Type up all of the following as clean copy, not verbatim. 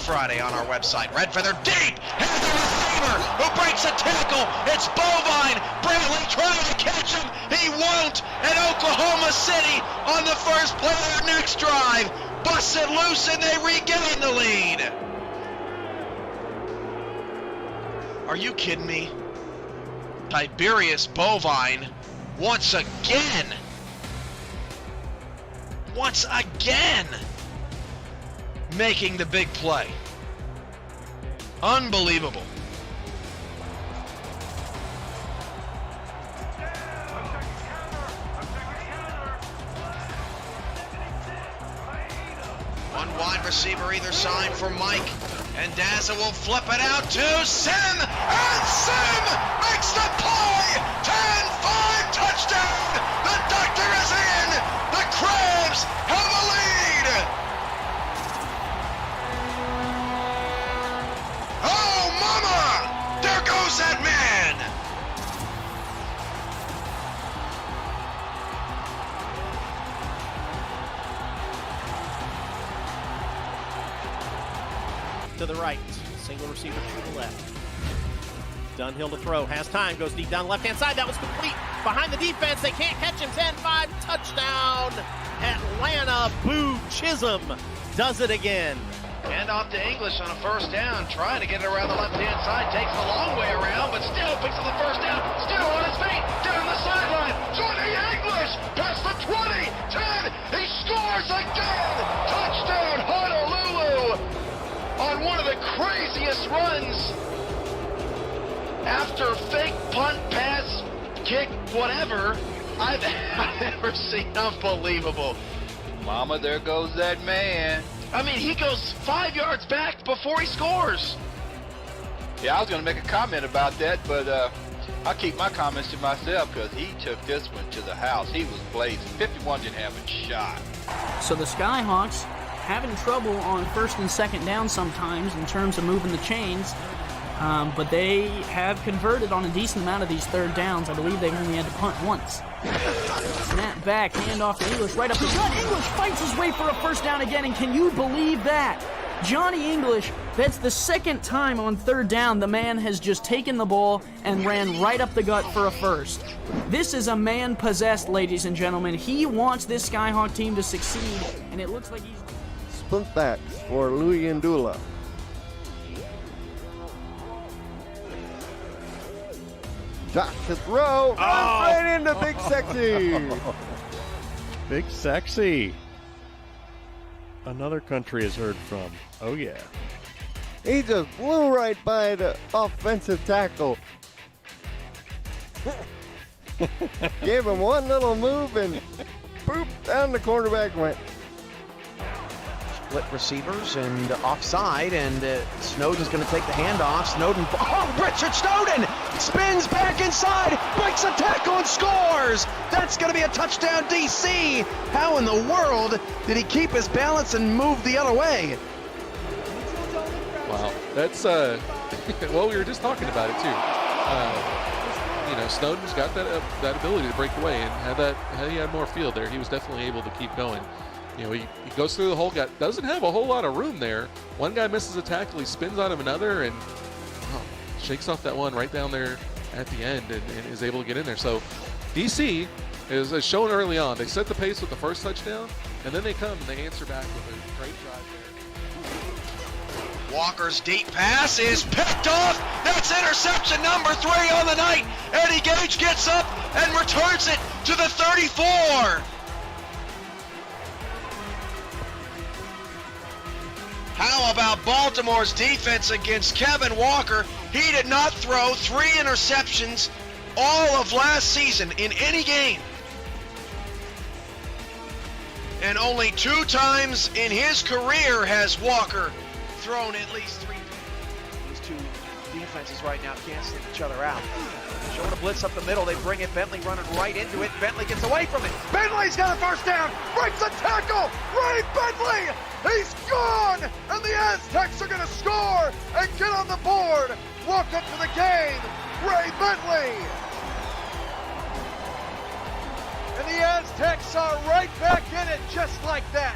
Friday on our website. Red feather deep, here's the receiver who breaks a tackle. It's Bovine. Brantley trying to catch him. He won't. And Oklahoma City on the first play of their next drive busts it loose and they regain the lead. Are you kidding me? Tiberius Bovine once again making the big play. Unbelievable. One wide receiver either side for Mike, and Daza will flip it out to Sim, and Sim makes the play! 10-5 touchdown! The doctor is in! The Crabs have a lead! Oh, mama! There goes that man! To the right, single receiver to the left. Dunhill to throw, has time, goes deep down the left-hand side. That was complete. Behind the defense, they can't catch him. 10-5, touchdown, Atlanta. Boo Chisholm does it again. Hand off to English on a first down, trying to get it around the left-hand side. Takes the long way around, but still picks up the first down. Still on his feet, down the sideline. Johnny English, past the 20, 10. He scores again. Touchdown, Honolulu. On one of the craziest runs after fake punt, pass, kick, whatever I've ever seen. Unbelievable. Mama, there goes that man. I mean, he goes 5 yards back before he scores. Yeah, I was going to make a comment about that, but I'll keep my comments to myself because he took this one to the house. He was blazing. 51 didn't have a shot. So the Skyhawks having trouble on first and second down sometimes in terms of moving the chains, but they have converted on a decent amount of these third downs. I believe they only had to punt once. Snap back, handoff to English, right up the gut. English fights his way for a first down again, and can you believe that? Johnny English, that's the second time on third down the man has just taken the ball and ran right up the gut for a first. This is a man possessed, ladies and gentlemen. He wants this Skyhawk team to succeed, and it looks like he's... Split back for Louisiana. Josh to throw, runs right into Big Sexy. Big Sexy. Another country has heard from. Oh, yeah. He just blew right by the offensive tackle. Gave him one little move and boop, down the quarterback went. Split receivers and offside, and Snowden's going to take the handoff. Snowden, Richard Snowden spins back inside, breaks a tackle and scores. That's going to be a touchdown, DC. How in the world did he keep his balance and move the other way? Wow, that's well, we were just talking about it too. You know, Snowden's got that ability to break away, and had he had more field there, he was definitely able to keep going. You know, he goes through the whole guy, doesn't have a whole lot of room there. One guy misses a tackle, he spins on him another, and shakes off that one right down there at the end and is able to get in there. So DC is shown early on. They set the pace with the first touchdown, and then they come and they answer back with a great drive there. Walker's deep pass is picked off. That's interception number 3 on the night. Eddie Gage gets up and returns it to the 34. How about Baltimore's defense against Kevin Walker? He did not throw 3 interceptions all of last season in any game. And only 2 times in his career has Walker thrown at least 3 times. These two defenses right now canceling each other out. Showing a blitz up the middle, they bring it, Bentley running right into it, Bentley gets away from it, Bentley's got a first down, breaks a tackle, Ray Bentley, he's gone, and the Aztecs are going to score and get on the board. Welcome to the game, Ray Bentley. And the Aztecs are right back in it just like that.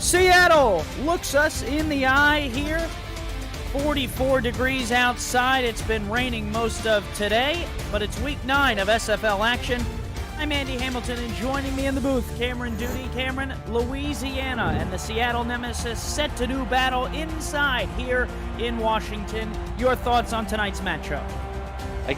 Seattle looks us in the eye here. 44 degrees outside. It's been raining most of today, but it's week 9 of SFL action. I'm Andy Hamilton, and joining me in the booth, Cameron Duty. Cameron, Louisiana and the Seattle Nemesis set to do battle inside here in Washington. Your thoughts on tonight's matchup?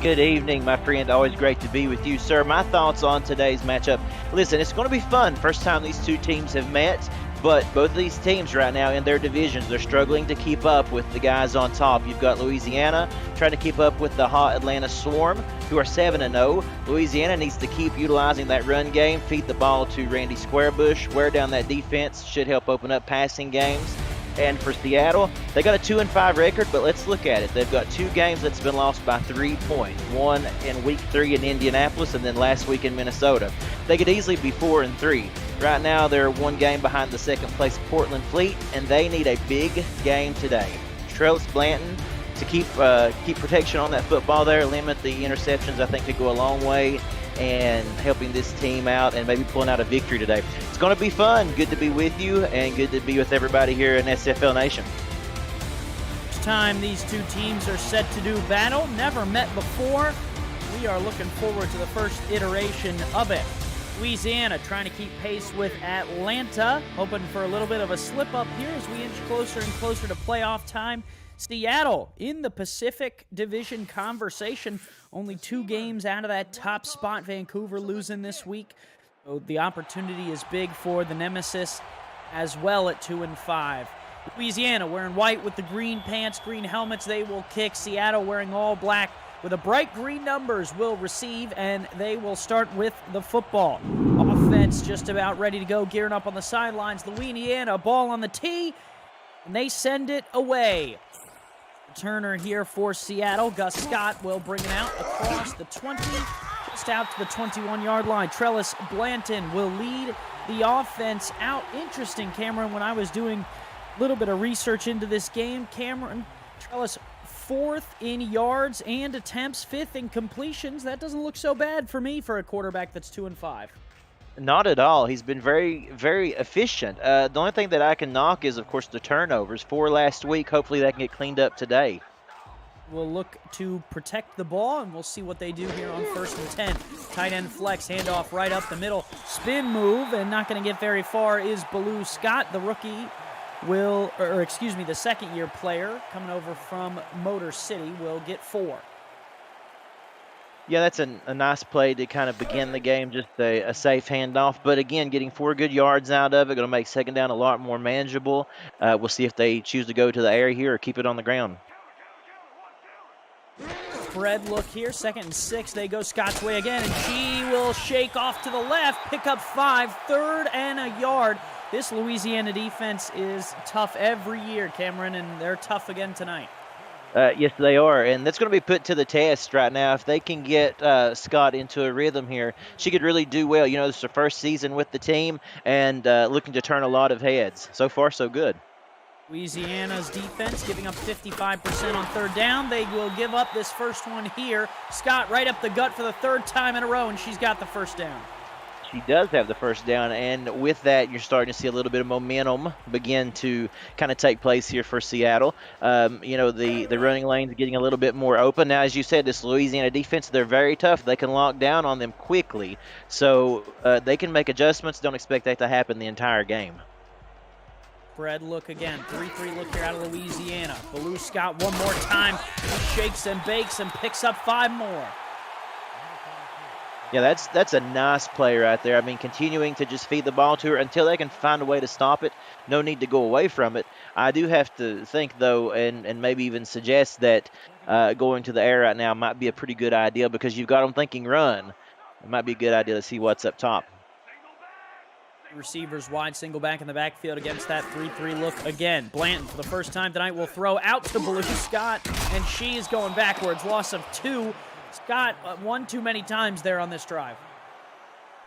Good evening, my friend. Always great to be with you, sir. My thoughts on today's matchup. Listen, it's going to be fun. First time these two teams have met, but both of these teams right now in their divisions, they're struggling to keep up with the guys on top. You've got Louisiana trying to keep up with the hot Atlanta Swarm, who are 7-0. Louisiana needs to keep utilizing that run game, feed the ball to Randy Squarebush, wear down that defense, should help open up passing games. And for Seattle, they got a 2-5 record, but let's look at it. They've got 2 games that's been lost by 3 points. One in week 3 in Indianapolis, and then last week in Minnesota. They could easily be 4-3. Right now, they're 1 game behind the second place Portland Fleet, and they need a big game today. Trellis Blanton to keep protection on that football there, limit the interceptions. I think could go a long way and helping this team out and maybe pulling out a victory today. It's going to be fun. Good to be with you and good to be with everybody here in SFL Nation. First time these two teams are set to do battle. Never met before. We are looking forward to the first iteration of it. Louisiana trying to keep pace with Atlanta, hoping for a little bit of a slip up here as we inch closer and closer to playoff time. Seattle in the Pacific Division conversation, only 2 games out of that top spot. Vancouver losing this week. So the opportunity is big for the Nemesis as well at 2-5. Louisiana wearing white with the green pants, green helmets. They will kick. Seattle wearing all black with the bright green numbers will receive, and they will start with the football. Offense just about ready to go, gearing up on the sidelines. Louisiana ball on the tee, and they send it away. Returner here for Seattle. Gus Scott will bring it out across the 20, just out to the 21-yard line. Trellis Blanton will lead the offense out. Interesting, Cameron, when I was doing a little bit of research into this game, Cameron Trellis 4th in yards and attempts, 5th in completions. That doesn't look so bad for me for a quarterback that's 2-5. Not at all. He's been very, very efficient. The only thing that I can knock is, of course, the turnovers. 4 last week. Hopefully that can get cleaned up today. We'll look to protect the ball, and we'll see what they do here on 1st and 10. Tight end flex, handoff right up the middle. Spin move, and not going to get very far is Baloo Scott. The rookie the second-year player coming over from Motor City will get 4. Yeah, that's a nice play to kind of begin the game, just a safe handoff. But again, getting 4 good yards out of it, going to make second down a lot more manageable. We'll see if they choose to go to the air here or keep it on the ground. Spread look here, 2nd and 6. They go Scott's way again, and she will shake off to the left, pick up 5, 3rd and a yard. This Louisiana defense is tough every year, Cameron, and they're tough again tonight. Yes, they are, and that's going to be put to the test right now. If they can get Scott into a rhythm here, she could really do well. You know, this is her first season with the team and looking to turn a lot of heads. So far, so good. Louisiana's defense giving up 55% on 3rd down. They will give up this first one here. Scott right up the gut for the 3rd time in a row, and she's got the first down. She does have the first down, and with that, you're starting to see a little bit of momentum begin to kind of take place here for Seattle. The running lane's getting a little bit more open. Now, as you said, this Louisiana defense, they're very tough. They can lock down on them quickly, so they can make adjustments. Don't expect that to happen the entire game. Spread look again, 3-3 look here out of Louisiana. Baloo Scott one more time. He shakes and bakes and picks up 5 more. Yeah, that's a nice play right there. I mean, continuing to just feed the ball to her until they can find a way to stop it. No need to go away from it. I do have to think, though, and maybe even suggest that going to the air right now might be a pretty good idea because you've got them thinking run. It might be a good idea to see what's up top. Receivers wide, single back in the backfield against that 3-3 look again. Blanton, for the first time tonight, will throw out to Baloo Scott, and she is going backwards. Loss of 2. Scott, 1 too many times there on this drive.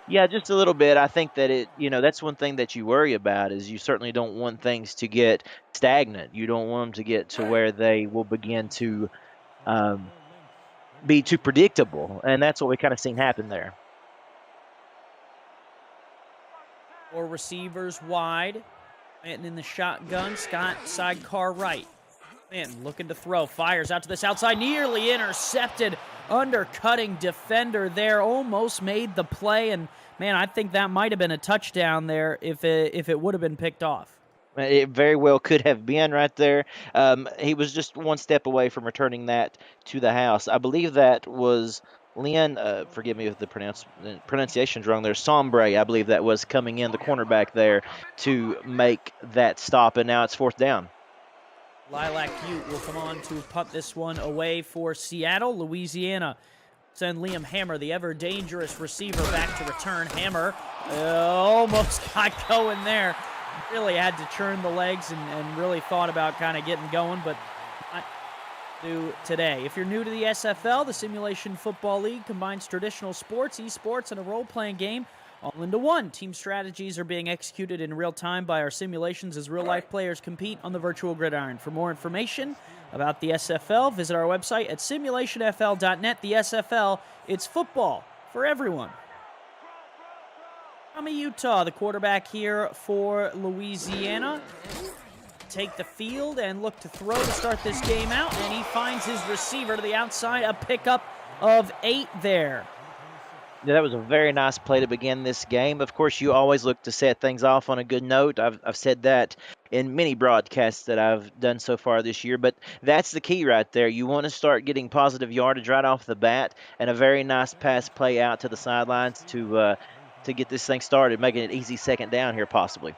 Yeah, just a little bit. I think that that's one thing that you worry about is you certainly don't want things to get stagnant. You don't want them to get to where they will begin to be too predictable, and that's what we kind of seen happen there. 4 receivers wide. And in the shotgun, Scott sidecar right. Man, looking to throw, fires out to this outside, nearly intercepted, undercutting defender there, almost made the play, and man, I think that might have been a touchdown there if it would have been picked off. It very well could have been right there. He was just one step away from returning that to the house. I believe that was Lynn, forgive me if the pronunciation's wrong there, Sombre, I believe that was coming in, the cornerback there, to make that stop, and now it's 4th down. Lilac Butte will come on to punt this one away for Seattle. Louisiana send Liam Hammer, the ever-dangerous receiver, back to return. Hammer almost got going there. Really had to churn the legs and really thought about kind of getting going, but not do today. If you're new to the SFL, the Simulation Football League combines traditional sports, esports, and a role-playing game all into one. Team strategies are being executed in real time by our simulations as real-life players compete on the virtual gridiron. For more information about the SFL, visit our website at simulationfl.net. The SFL, it's football for everyone. Tommy Utah, the quarterback here for Louisiana, take the field and look to throw to start this game out, and he finds his receiver to the outside, a pickup of 8 there. Yeah, that was a very nice play to begin this game. Of course, you always look to set things off on a good note. I've said that in many broadcasts that I've done so far this year, but that's the key right there. You want to start getting positive yardage right off the bat, and a very nice pass play out to the sidelines to get this thing started, making it easy 2nd down here possibly.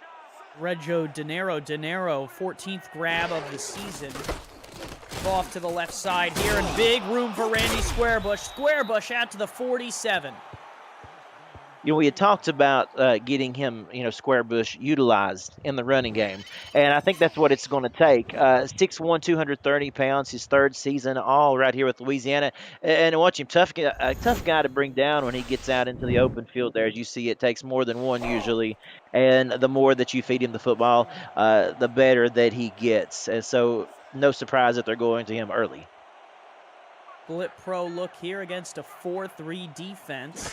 Reggio Dinero, 14th grab of the season. Off to the left side here, and big room for Randy Squarebush. Squarebush out to the 47. You know, we had talked about getting him, Squarebush, utilized in the running game, and I think that's what it's going to take. 6'1", 230 pounds, his 3rd season, all right here with Louisiana, and watch him, a tough guy to bring down when he gets out into the open field there. As you see, it takes more than one usually, and the more that you feed him the football, the better that he gets, and so no surprise that they're going to him early. Split pro look here against a 4-3 defense.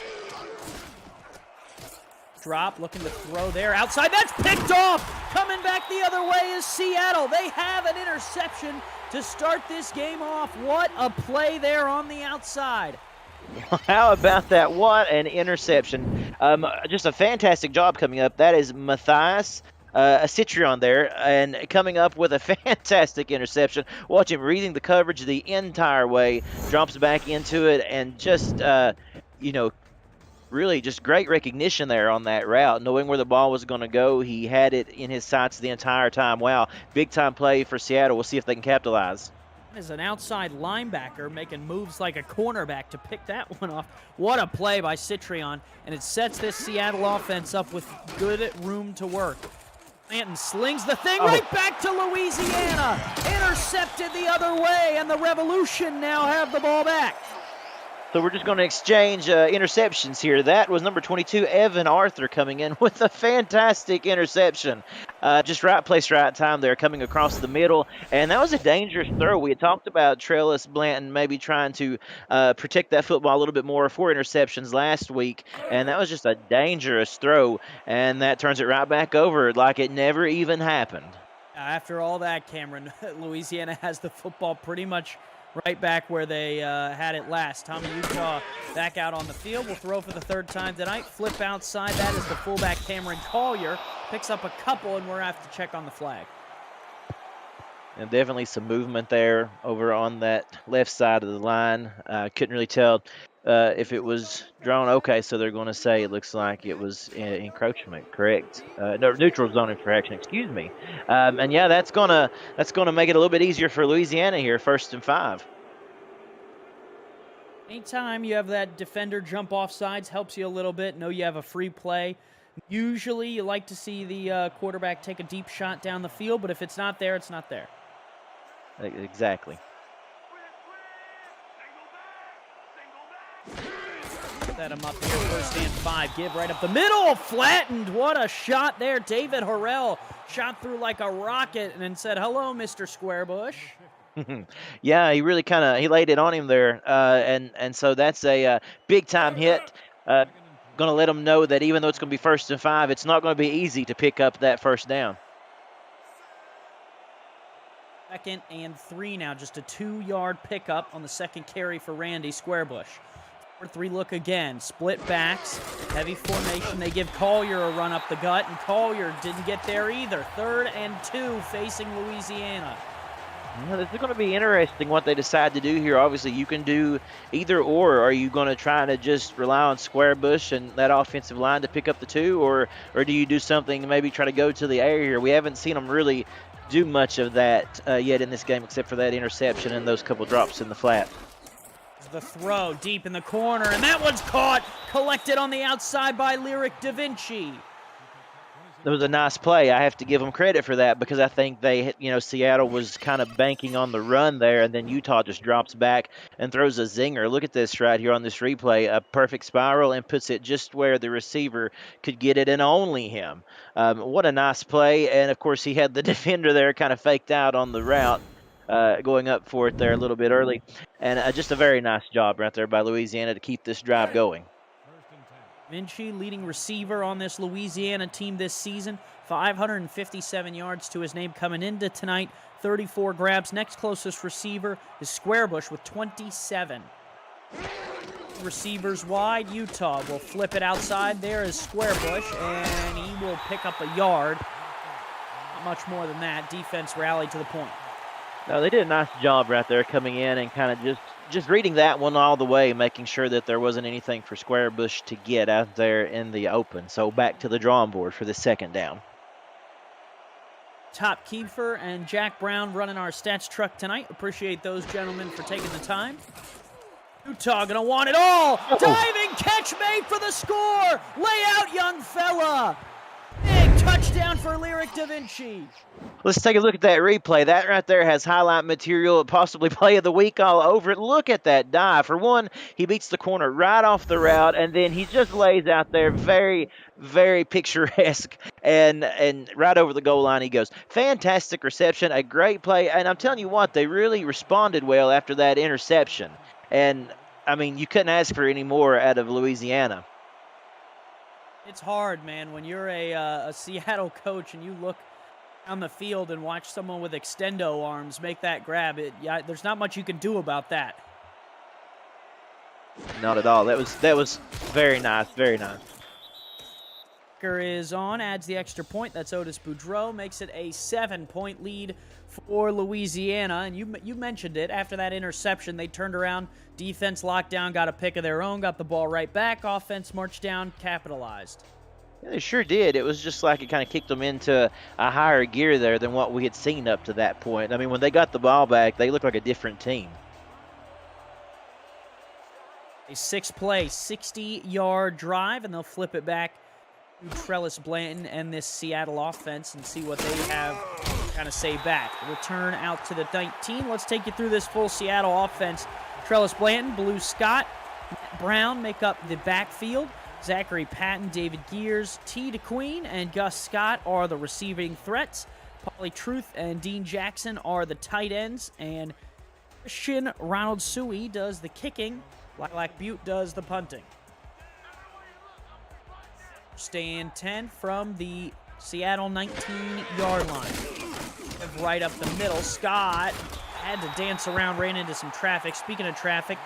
Drop, looking to throw there. Outside, that's picked off! Coming back the other way is Seattle. They have an interception to start this game off. What a play there on the outside. How about that? What an interception. Just a fantastic job coming up. That is Matthias Citrion there, and coming up with a fantastic interception. Watch him reading the coverage the entire way, drops back into it, and just, really just great recognition there on that route, knowing where the ball was going to go. He had it in his sights the entire time. Wow, big-time play for Seattle. We'll see if they can capitalize. As an outside linebacker making moves like a cornerback to pick that one off. What a play by Citrion, and it sets this Seattle offense up with good room to work. Stanton slings the thing right back to Louisiana. Intercepted the other way, and the Revolution now have the ball back. So we're just going to exchange interceptions here. That was number 22, Evan Arthur, coming in with a fantastic interception. Just right place, right time there, coming across the middle. And that was a dangerous throw. We had talked about Trellis Blanton maybe trying to protect that football a little bit more for interceptions last week. And that was just a dangerous throw. And that turns it right back over like it never even happened. After all that, Cameron, Louisiana has the football pretty much right back where they had it last. Tommy Utah back out on the field. Will throw for the 3rd time tonight. Flip outside. That is the fullback, Cameron Collier. Picks up a couple, and we're going to have to check on the flag. And definitely some movement there over on that left side of the line. Couldn't really tell if it was drawn. Okay, so they're going to say it looks like it was encroachment, correct? No, neutral zone infraction, excuse me. And yeah, that's gonna make it a little bit easier for Louisiana here, 1st and 5. Anytime you have that defender jump off sides, helps you a little bit. Know you have a free play. Usually you like to see the quarterback take a deep shot down the field, but if it's not there, it's not there. Exactly. Set him up here, 1st and 5. Give right up the middle, flattened. What a shot there. David Harrell shot through like a rocket and then said, hello, Mr. Squarebush. Yeah, he really he laid it on him there, and so that's a big-time hit. Going to let them know that even though it's going to be 1st and 5, it's not going to be easy to pick up that 1st down. 2nd and 3 now. Just a 2-yard pickup on the second carry for Randy Squarebush. 4-3 look again. Split backs. Heavy formation. They give Collier a run up the gut, and Collier didn't get there either. 3rd and 2 facing Louisiana. Well, this is going to be interesting what they decide to do here. Obviously, you can do either or. Are you going to try to just rely on Squarebush and that offensive line to pick up the 2, or do you do something, maybe try to go to the air here? We haven't seen them really do much of that yet in this game, except for that interception and those couple drops in the flat. The throw deep in the corner, and that one's caught, collected on the outside by Lyric Da Vinci. That was a nice play. I have to give them credit for that because I think Seattle was kind of banking on the run there, and then Utah just drops back and throws a zinger. Look at this right here on this replay. A perfect spiral and puts it just where the receiver could get it, and only him. What a nice play. And, of course, he had the defender there kind of faked out on the route, going up for it there a little bit early. And just a very nice job right there by Louisiana to keep this drive going. Vinci, leading receiver on this Louisiana team this season, 557 yards to his name coming into tonight, 34 grabs. Next closest receiver is Squarebush with 27. Receivers wide, Utah will flip it outside. There is Squarebush, and he will pick up a yard. Not much more than that. Defense rallied to the point. No, they did a nice job right there coming in and kind of just reading that one all the way, making sure that there wasn't anything for Squarebush to get out there in the open. So back to the drawing board for the 2nd down. Top Kiefer and Jack Brown running our stats truck tonight. Appreciate those gentlemen for taking the time. Utah gonna want it all. Diving catch made for the score. Lay out, young fella. Big touchdown for Lyric Da Vinci. Let's take a look at that replay. That right there has highlight material, possibly play of the week all over it. Look at that dive. For one, he beats the corner right off the route, and then he just lays out there very, very picturesque, and right over the goal line he goes. Fantastic reception, a great play, and I'm telling you what, they really responded well after that interception. And, I mean, you couldn't ask for any more out of Louisiana. It's hard, man, when you're a Seattle coach and you look on the field and watch someone with extendo arms make that grab. There's not much you can do about that. Not at all. That was very nice, very nice. Kicker is on, adds the extra point. That's Otis Boudreau, makes it a 7-point lead for Louisiana. And you mentioned it. After that interception, they turned around, defense locked down, got a pick of their own, got the ball right back. Offense marched down, capitalized. Yeah, they sure did. It was just like it kind of kicked them into a higher gear there than what we had seen up to that point. I mean, when they got the ball back, they looked like a different team. A 6-play, 60-yard drive, and they'll flip it back to Trellis Blanton and this Seattle offense and see what they have kind of say back. Return out to the 19. Let's take you through this full Seattle offense. Trellis Blanton, Blue Scott, Matt Brown make up the backfield. Zachary Patton, David Gears, T. DeQueen, and Gus Scott are the receiving threats. Paulie Truth and Dean Jackson are the tight ends, and Christian Ronald Suey does the kicking. Lilac Butte does the punting. Stay in 10 from the Seattle 19-yard line. Right up the middle. Scott had to dance around, ran into some traffic. Speaking of traffic,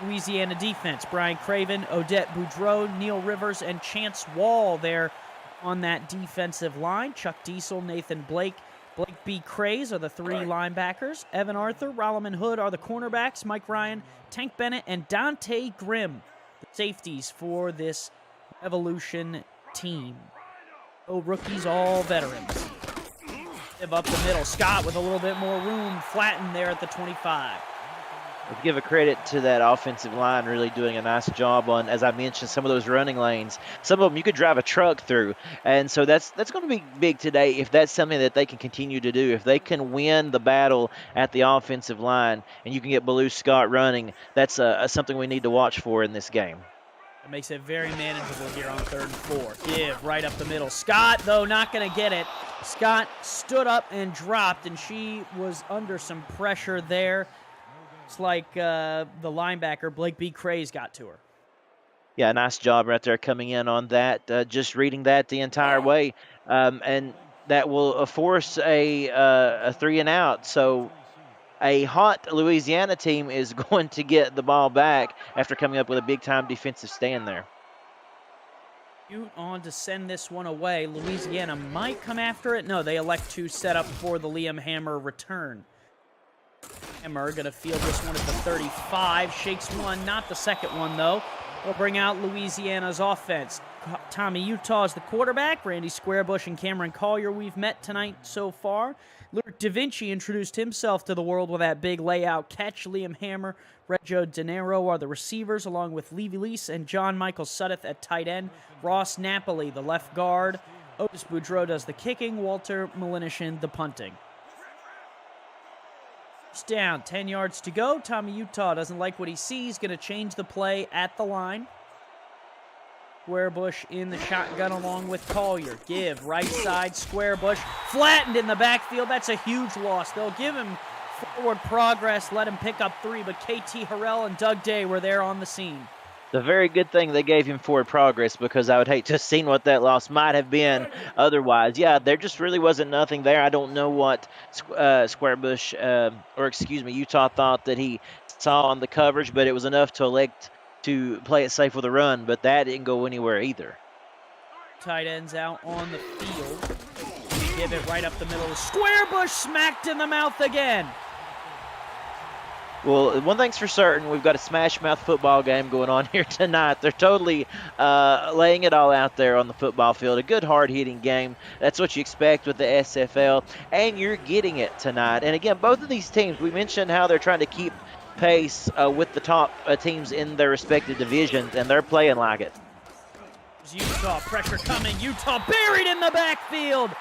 Louisiana defense. Brian Craven, Odette Boudreau, Neil Rivers, and Chance Wall there on that defensive line. Chuck Diesel, Nathan Blake, Blake B. Craze are the 3 linebackers. Evan Arthur, Rolliman Hood are the cornerbacks. Mike Ryan, Tank Bennett, and Dante Grimm, the safeties for this Evolution team. Oh, rookies, all veterans. Up the middle. Scott with a little bit more room, flattened there at the 25. Let's give a credit to that offensive line really doing a nice job on, as I mentioned, some of those running lanes. Some of them you could drive a truck through. And so that's going to be big today if that's something that they can continue to do. If they can win the battle at the offensive line and you can get Blue Scott running, that's something we need to watch for in this game. It makes it very manageable here on 3rd and 4. Give right up the middle. Scott, though, not going to get it. Scott stood up and dropped, and she was under some pressure there. It's like the linebacker, Blake B. Craze, got to her. Yeah, nice job right there coming in on that. Just reading that the entire way. And that will force a 3-and-out. So a hot Louisiana team is going to get the ball back after coming up with a big-time defensive stand there. Butte on to send this one away. Louisiana might come after it. No, they elect to set up for the Liam Hammer return. Hammer going to field this one at the 35. Shakes one, not the second one, though. Will bring out Louisiana's offense. Tommy Utah is the quarterback. Randy Squarebush and Cameron Collier we've met tonight so far. Luke Da Vinci introduced himself to the world with that big layout catch. Liam Hammer, Reggio De Niro are the receivers, along with Levy Lease and John Michael Suddeth at tight end. Ross Napoli, the left guard. Otis Boudreau does the kicking. Walter Malinishin, the punting. It's down, 10 yards to go. Tommy Utah doesn't like what he sees. Going to change the play at the line. Squarebush in the shotgun along with Collier. Give, right side, Squarebush. Flattened in the backfield. That's a huge loss. They'll give him forward progress, let him pick up 3, but KT Harrell and Doug Day were there on the scene. The very good thing they gave him forward progress, because I would hate to have seen what that loss might have been otherwise. Yeah, there just really wasn't nothing there. I don't know what Utah thought that he saw on the coverage, but it was enough to elect to play it safe with a run, but that didn't go anywhere either. Tight ends out on the field. Give it right up the middle. Squarebush smacked in the mouth again. Well, one thing's for certain, we've got a smash mouth football game going on here tonight. They're totally laying it all out there on the football field. A good hard-hitting game. That's what you expect with the SFL, and you're getting it tonight. And again, both of these teams, we mentioned how they're trying to keep pace with the top teams in their respective divisions, and they're playing like it. Utah, pressure coming. Utah buried in the backfield.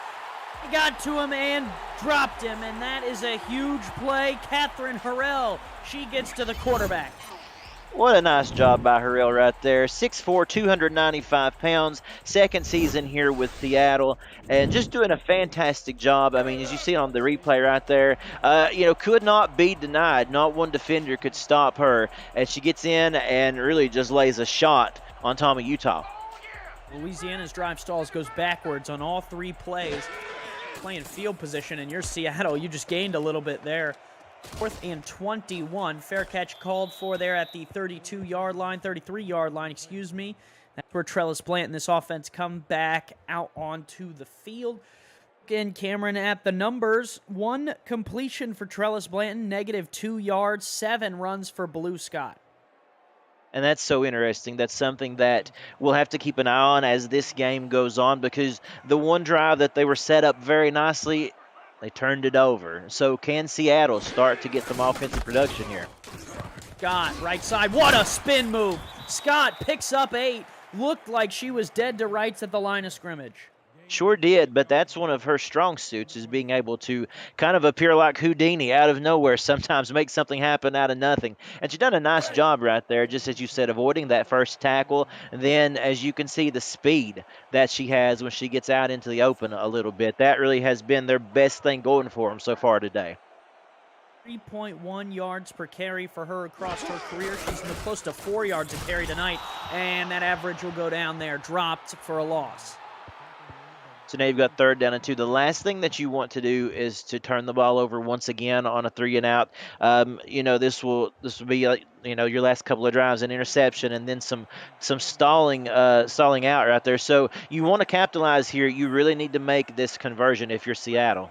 He got to him and dropped him, and that is a huge play. Catherine Harrell, she gets to the quarterback. What a nice job by Harrell right there. 6'4", 295 pounds, second season here with Seattle, and just doing a fantastic job. I mean, as you see on the replay right there, could not be denied. Not one defender could stop her, and she gets in and really just lays a shot on Tommy Utah. Louisiana's drive stalls goes backwards on all 3 plays. Playing field position, and you're Seattle. You just gained a little bit there. 4th and 21. Fair catch called for there at the 33-yard line, excuse me. That's where Trellis Blant and this offense come back out onto the field. Again, Cameron, at the numbers, 1 completion for Trellis Blanton, -2 yards, 7 runs for Blue Scott. And that's so interesting. That's something that we'll have to keep an eye on as this game goes on, because the one drive that they were set up very nicely, they turned it over. So can Seattle start to get some offensive production here? Scott, right side. What a spin move. Scott picks up 8. Looked like she was dead to rights at the line of scrimmage. Sure did, but that's one of her strong suits, is being able to kind of appear like Houdini out of nowhere, sometimes make something happen out of nothing. And she's done a nice job right there, just as you said, avoiding that first tackle. And then, as you can see, the speed that she has when she gets out into the open a little bit. That really has been their best thing going for them so far today. 3.1 yards per carry for her across her career. She's close to 4 yards a carry tonight, and that average will go down there, dropped for a loss. So now you've got 3rd down and 2. The last thing that you want to do is to turn the ball over once again on a 3-and-out. This will be your last couple of drives, an interception, and then some stalling out right there. So you want to capitalize here. You really need to make this conversion if you're Seattle.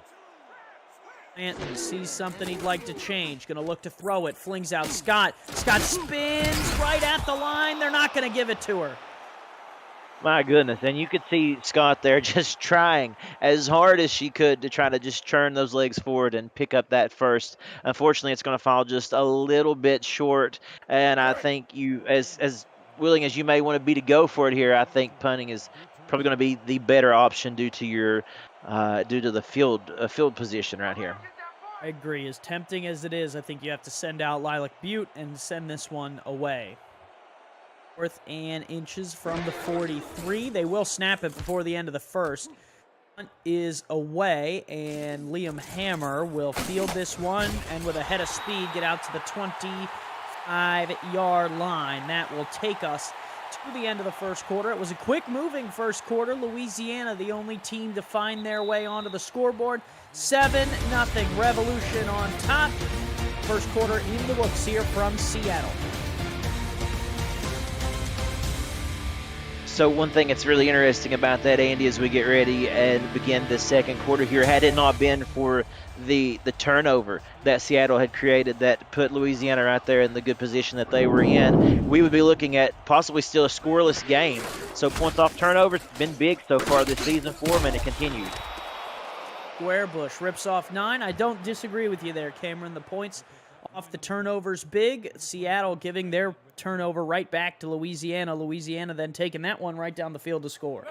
Anthony sees something he'd like to change. Going to look to throw it. Flings out Scott. Scott spins right at the line. They're not going to give it to her. My goodness, and you could see Scott there just trying as hard as she could to try to just churn those legs forward and pick up that first. Unfortunately, it's going to fall just a little bit short, and I think you, as willing as you may want to be to go for it here, I think punting is probably going to be the better option due to the field position right here. I agree. As tempting as it is, I think you have to send out Lilac Butte and send this one away. 4th and inches from the 43. They will snap it before the end of the first. Punt is away, and Liam Hammer will field this one, and with a head of speed, get out to the 25-yard line. That will take us to the end of the first quarter. It was a quick-moving first quarter. Louisiana, the only team to find their way onto the scoreboard. 7-0 Revolution on top. First quarter in the books here from Seattle. So one thing that's really interesting about that, Andy, as we get ready and begin the second quarter here, had it not been for the turnover that Seattle had created that put Louisiana right there in the good position that they were in, we would be looking at possibly still a scoreless game. So points off turnovers been big so far this season for them, and it continues. Squarebush rips off 9. I don't disagree with you there, Cameron. The points off the turnovers big. Seattle giving their turnover right back to Louisiana. Louisiana then taking that one right down the field to score.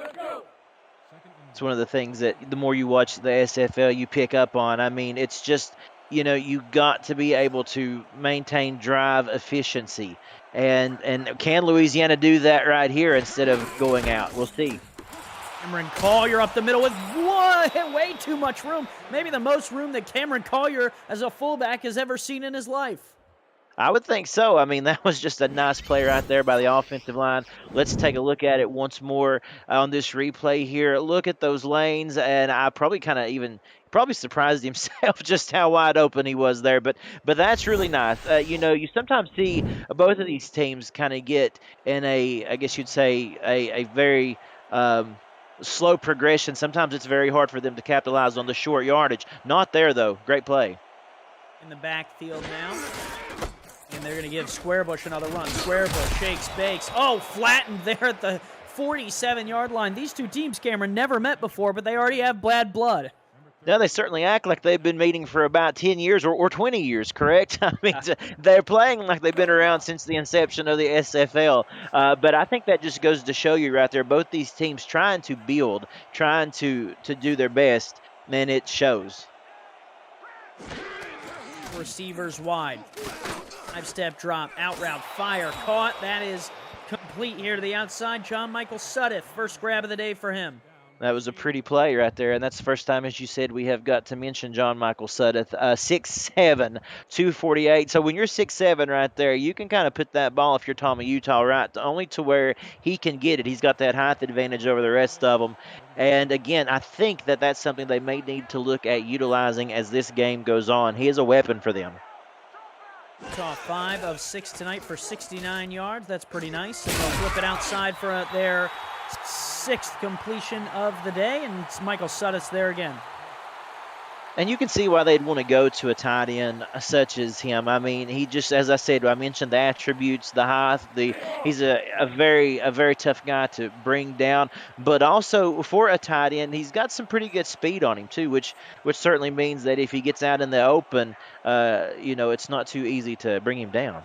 It's one of the things that the more you watch the SFL, you pick up on. I mean, it's just, you got to be able to maintain drive efficiency. And can Louisiana do that right here instead of going out? We'll see. Cameron Collier up the middle with way too much room. Maybe the most room that Cameron Collier as a fullback has ever seen in his life. I would think so. I mean, that was just a nice play right there by the offensive line. Let's take a look at it once more on this replay here. Look at those lanes, and I probably probably surprised himself just how wide open he was there. But that's really nice. You sometimes see both of these teams kind of get in I guess you'd say, a very slow progression. Sometimes it's very hard for them to capitalize on the short yardage. Not there, though. Great play. In the backfield now. And they're going to give Squarebush another run. Squarebush shakes, bakes. Oh, flattened there at the 47-yard line. These two teams, Cameron, never met before, but they already have bad blood. No, they certainly act like they've been meeting for about 10 years or 20 years, correct? I mean, they're playing like they've been around since the inception of the SFL. But I think that just goes to show you right there, both these teams trying to build, trying to do their best, and it shows. Receivers wide. 5-step drop, out route, fire, caught. That is complete here to the outside. John Michael Sudduth, first grab of the day for him. That was a pretty play right there, and that's the first time, as you said, we have got to mention John Michael Sudduth. 6'7", 248. So when you're 6'7" right there, you can kind of put that ball, if you're Tommy Utah, right, only to where he can get it. He's got that height advantage over the rest of them. And again, I think that that's something they may need to look at utilizing as this game goes on. He is a weapon for them. Utah 5 of 6 tonight for 69 yards. That's pretty nice. And they'll flip it outside for their 6th completion of the day, and it's Michael Sudduth there again. And you can see why they'd want to go to a tight end such as him. I mean, he just, as I said, I mentioned the attributes, the height. He's a very tough guy to bring down. But also for a tight end, he's got some pretty good speed on him too, which certainly means that if he gets out in the open, it's not too easy to bring him down.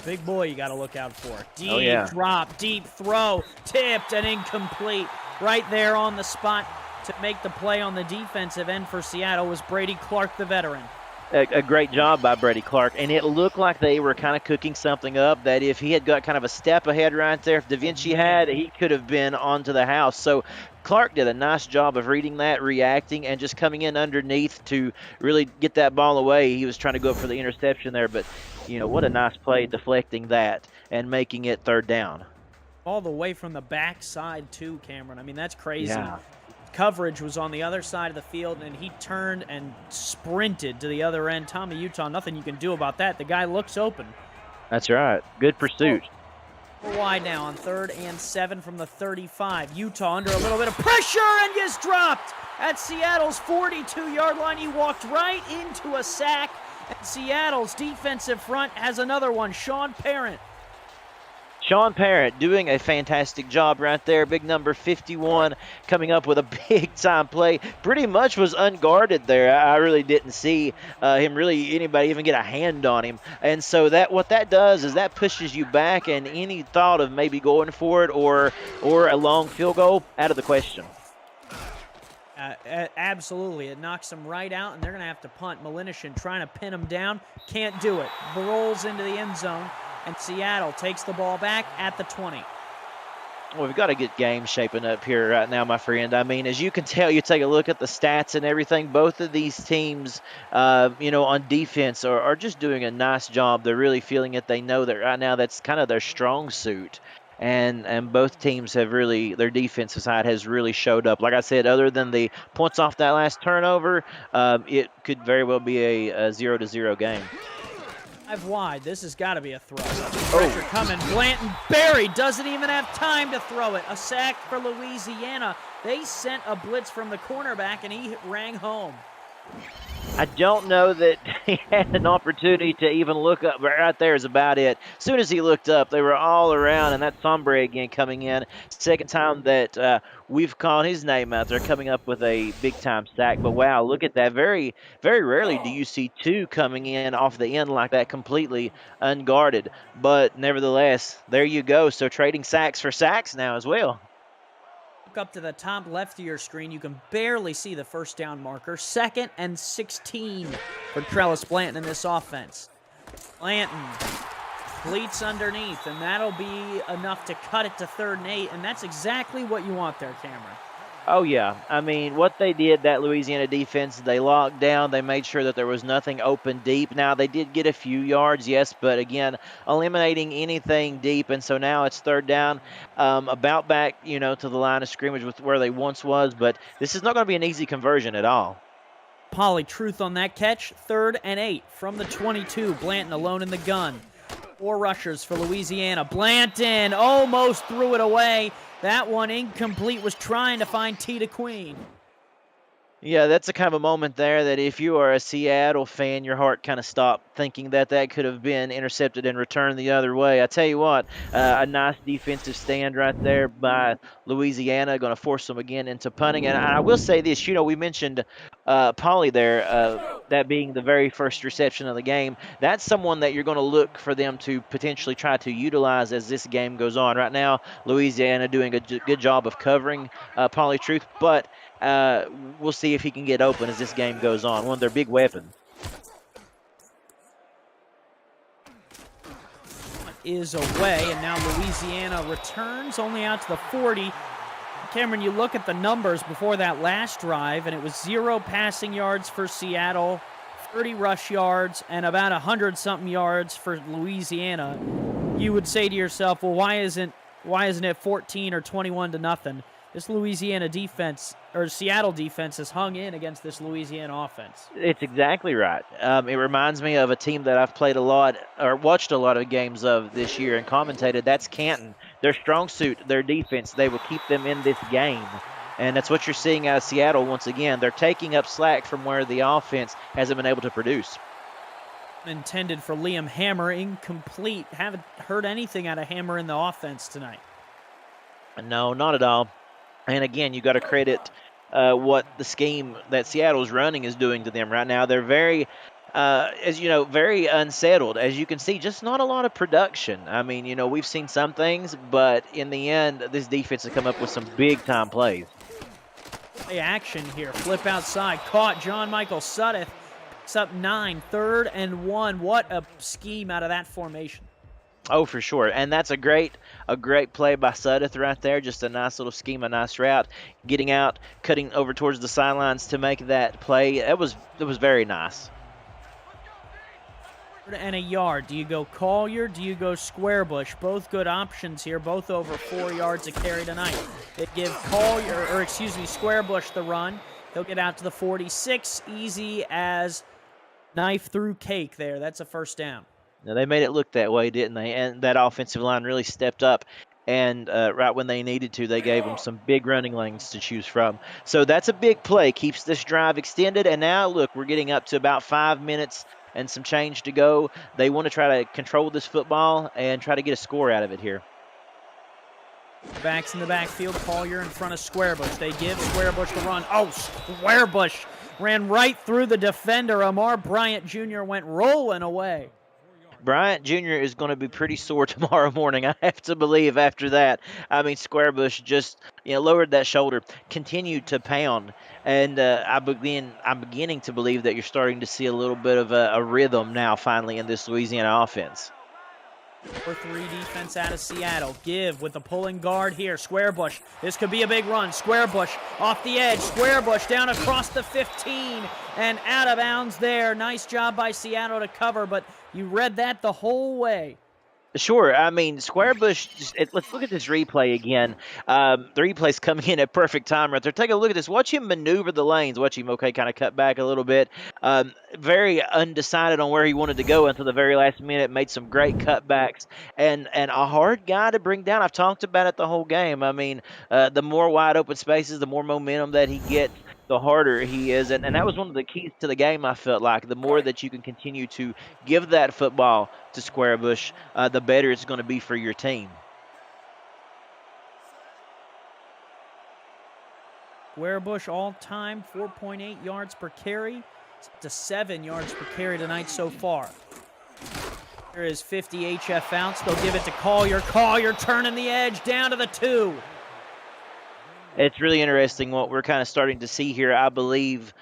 Big boy you got to look out for. Deep drop, deep throw, tipped and incomplete. Right there on the spot to make the play on the defensive end for Seattle was Brady Clark, the veteran. A great job by Brady Clark, and it looked like they were kind of cooking something up that if he had got kind of a step ahead right there, if Da Vinci had, he could have been onto the house. So Clark did a nice job of reading that, reacting, and just coming in underneath to really get that ball away. He was trying to go up for the interception there, but what a nice play deflecting that and making it 3rd down. All the way from the backside too, Cameron. I mean, that's crazy. Yeah. Coverage was on the other side of the field, and he turned and sprinted to the other end. Tommy Utah, nothing you can do about that. The guy looks open. That's right. Good pursuit. Wide now on 3rd and 7 from the 35. Utah under a little bit of pressure and gets dropped at Seattle's 42-yard line. He walked right into a sack, and Seattle's defensive front has another one. Sean Parent doing a fantastic job right there. Big number 51 coming up with a big-time play. Pretty much was unguarded there. I really didn't see anybody even get a hand on him. And so what that does is that pushes you back, and any thought of maybe going for it or a long field goal, out of the question. Absolutely. It knocks them right out, and they're going to have to punt. Malinishin trying to pin him down. Can't do it. Rolls into the end zone. And Seattle takes the ball back at the 20. Well, we've got a good game shaping up here right now, my friend. I mean, as you can tell, you take a look at the stats and everything, both of these teams, on defense are just doing a nice job. They're really feeling it. They know that right now that's kind of their strong suit. And both teams have really, their defensive side has really showed up. Like I said, other than the points off that last turnover, it could very well be a 0-0 game. Wide. This has got to be a throw. Pressure coming. Blanton buried. Doesn't even have time to throw it. A sack for Louisiana. They sent a blitz from the cornerback, and he rang home. I don't know that he had an opportunity to even look up. Right there is about it. As soon as he looked up, they were all around, and that's Sombre again coming in. Second time that we've called his name out there, coming up with a big-time sack. But, wow, look at that. Very, very rarely do you see two coming in off the end like that completely unguarded. But, nevertheless, there you go. So, trading sacks for sacks now as well. Up to the top left of your screen, you can barely see the first down marker. 2nd and 16 for Trellis Blanton in this offense. Blanton completes underneath, and that'll be enough to cut it to 3rd and 8, and that's exactly what you want there, Cameron. Oh, yeah. I mean, what they did, that Louisiana defense, they locked down. They made sure that there was nothing open deep. Now, they did get a few yards, yes, but again, eliminating anything deep. And so now it's 3rd down, about back, to the line of scrimmage with where they once was. But this is not going to be an easy conversion at all. Polly Truth on that catch. 3rd and 8 from the 22. Blanton alone in the gun. 4 rushers for Louisiana. Blanton almost threw it away. That one incomplete, was trying to find T to Queen. Yeah, that's a kind of a moment there that if you are a Seattle fan, your heart kind of stopped thinking that could have been intercepted and returned the other way. I tell you what, a nice defensive stand right there by Louisiana, going to force them again into punting. And I will say this, we mentioned Pauly there, that being the very first reception of the game. That's someone that you're going to look for them to potentially try to utilize as this game goes on. Right now, Louisiana doing a good job of covering Pauly Truth, but we'll see if he can get open as this game goes on. One of their big weapons. Is away, and now Louisiana returns only out to the 40. Cameron, you look at the numbers before that last drive, and it was 0 passing yards for Seattle, 30 rush yards, and about 100-something yards for Louisiana. You would say to yourself, well, why isn't it 14 or 21 to nothing? This Louisiana defense, or Seattle defense, has hung in against this Louisiana offense. It's exactly right. It reminds me of a team that I've played a lot, or watched a lot of games of this year and commentated. That's Canton. Their strong suit, their defense, they will keep them in this game. And that's what you're seeing out of Seattle once again. They're taking up slack from where the offense hasn't been able to produce. Intended for Liam Hammer, incomplete. Haven't heard anything out of Hammer in the offense tonight. No, not at all. And again, you got to credit what the scheme that Seattle's running is doing to them right now. They're very, very unsettled. As you can see, just not a lot of production. I mean, we've seen some things, but in the end, this defense has come up with some big-time plays. Play action here. Flip outside. Caught John Michael Suddeth. It's up 9, 3rd and 1. What a scheme out of that formation. Oh, for sure. And that's a great play by Suddeth right there. Just a nice little scheme, a nice route. Getting out, cutting over towards the sidelines to make that play. It was very nice. And a yard. Do you go Collier? Do you go Squarebush? Both good options here. Both over 4 yards a carry tonight. They give Squarebush the run. He'll get out to the 46. Easy as knife through cake there. That's a 1st down. Now, they made it look that way, didn't they? And that offensive line really stepped up. And right when they needed to, they gave them some big running lanes to choose from. So that's a big play. Keeps this drive extended. And now, look, we're getting up to about 5 minutes and some change to go. They want to try to control this football and try to get a score out of it here. Backs in the backfield. Collier in front of Squarebush. They give Squarebush the run. Oh, Squarebush ran right through the defender. Amar Bryant Jr. went rolling away. Bryant Jr. is going to be pretty sore tomorrow morning, I have to believe, after that. I mean, Squarebush just lowered that shoulder, continued to pound, and I'm beginning to believe that you're starting to see a little bit of a rhythm now finally in this Louisiana offense. 4-3 defense out of Seattle. Give with the pulling guard here. Squarebush. This could be a big run. Squarebush off the edge. Squarebush down across the 15 and out of bounds there. Nice job by Seattle to cover, but you read that the whole way. Sure. I mean, Squarebush, let's look at this replay again. The replay's coming in at perfect time right there. Take a look at this. Watch him maneuver the lanes. Watch him, kind of cut back a little bit. Very undecided on where he wanted to go until the very last minute. Made some great cutbacks. And a hard guy to bring down. I've talked about it the whole game. I mean, the more wide open spaces, the more momentum that he gets, the harder he is. And that was one of the keys to the game, I felt like. The more that you can continue to give that football to Squarebush, the better it's going to be for your team. Squarebush all-time 4.8 yards per carry. It's up to 7 yards per carry tonight so far. Here is 50 HF outs. They'll give it to Collier. Collier turning the edge down to the 2. It's really interesting what we're kind of starting to see here, I believe,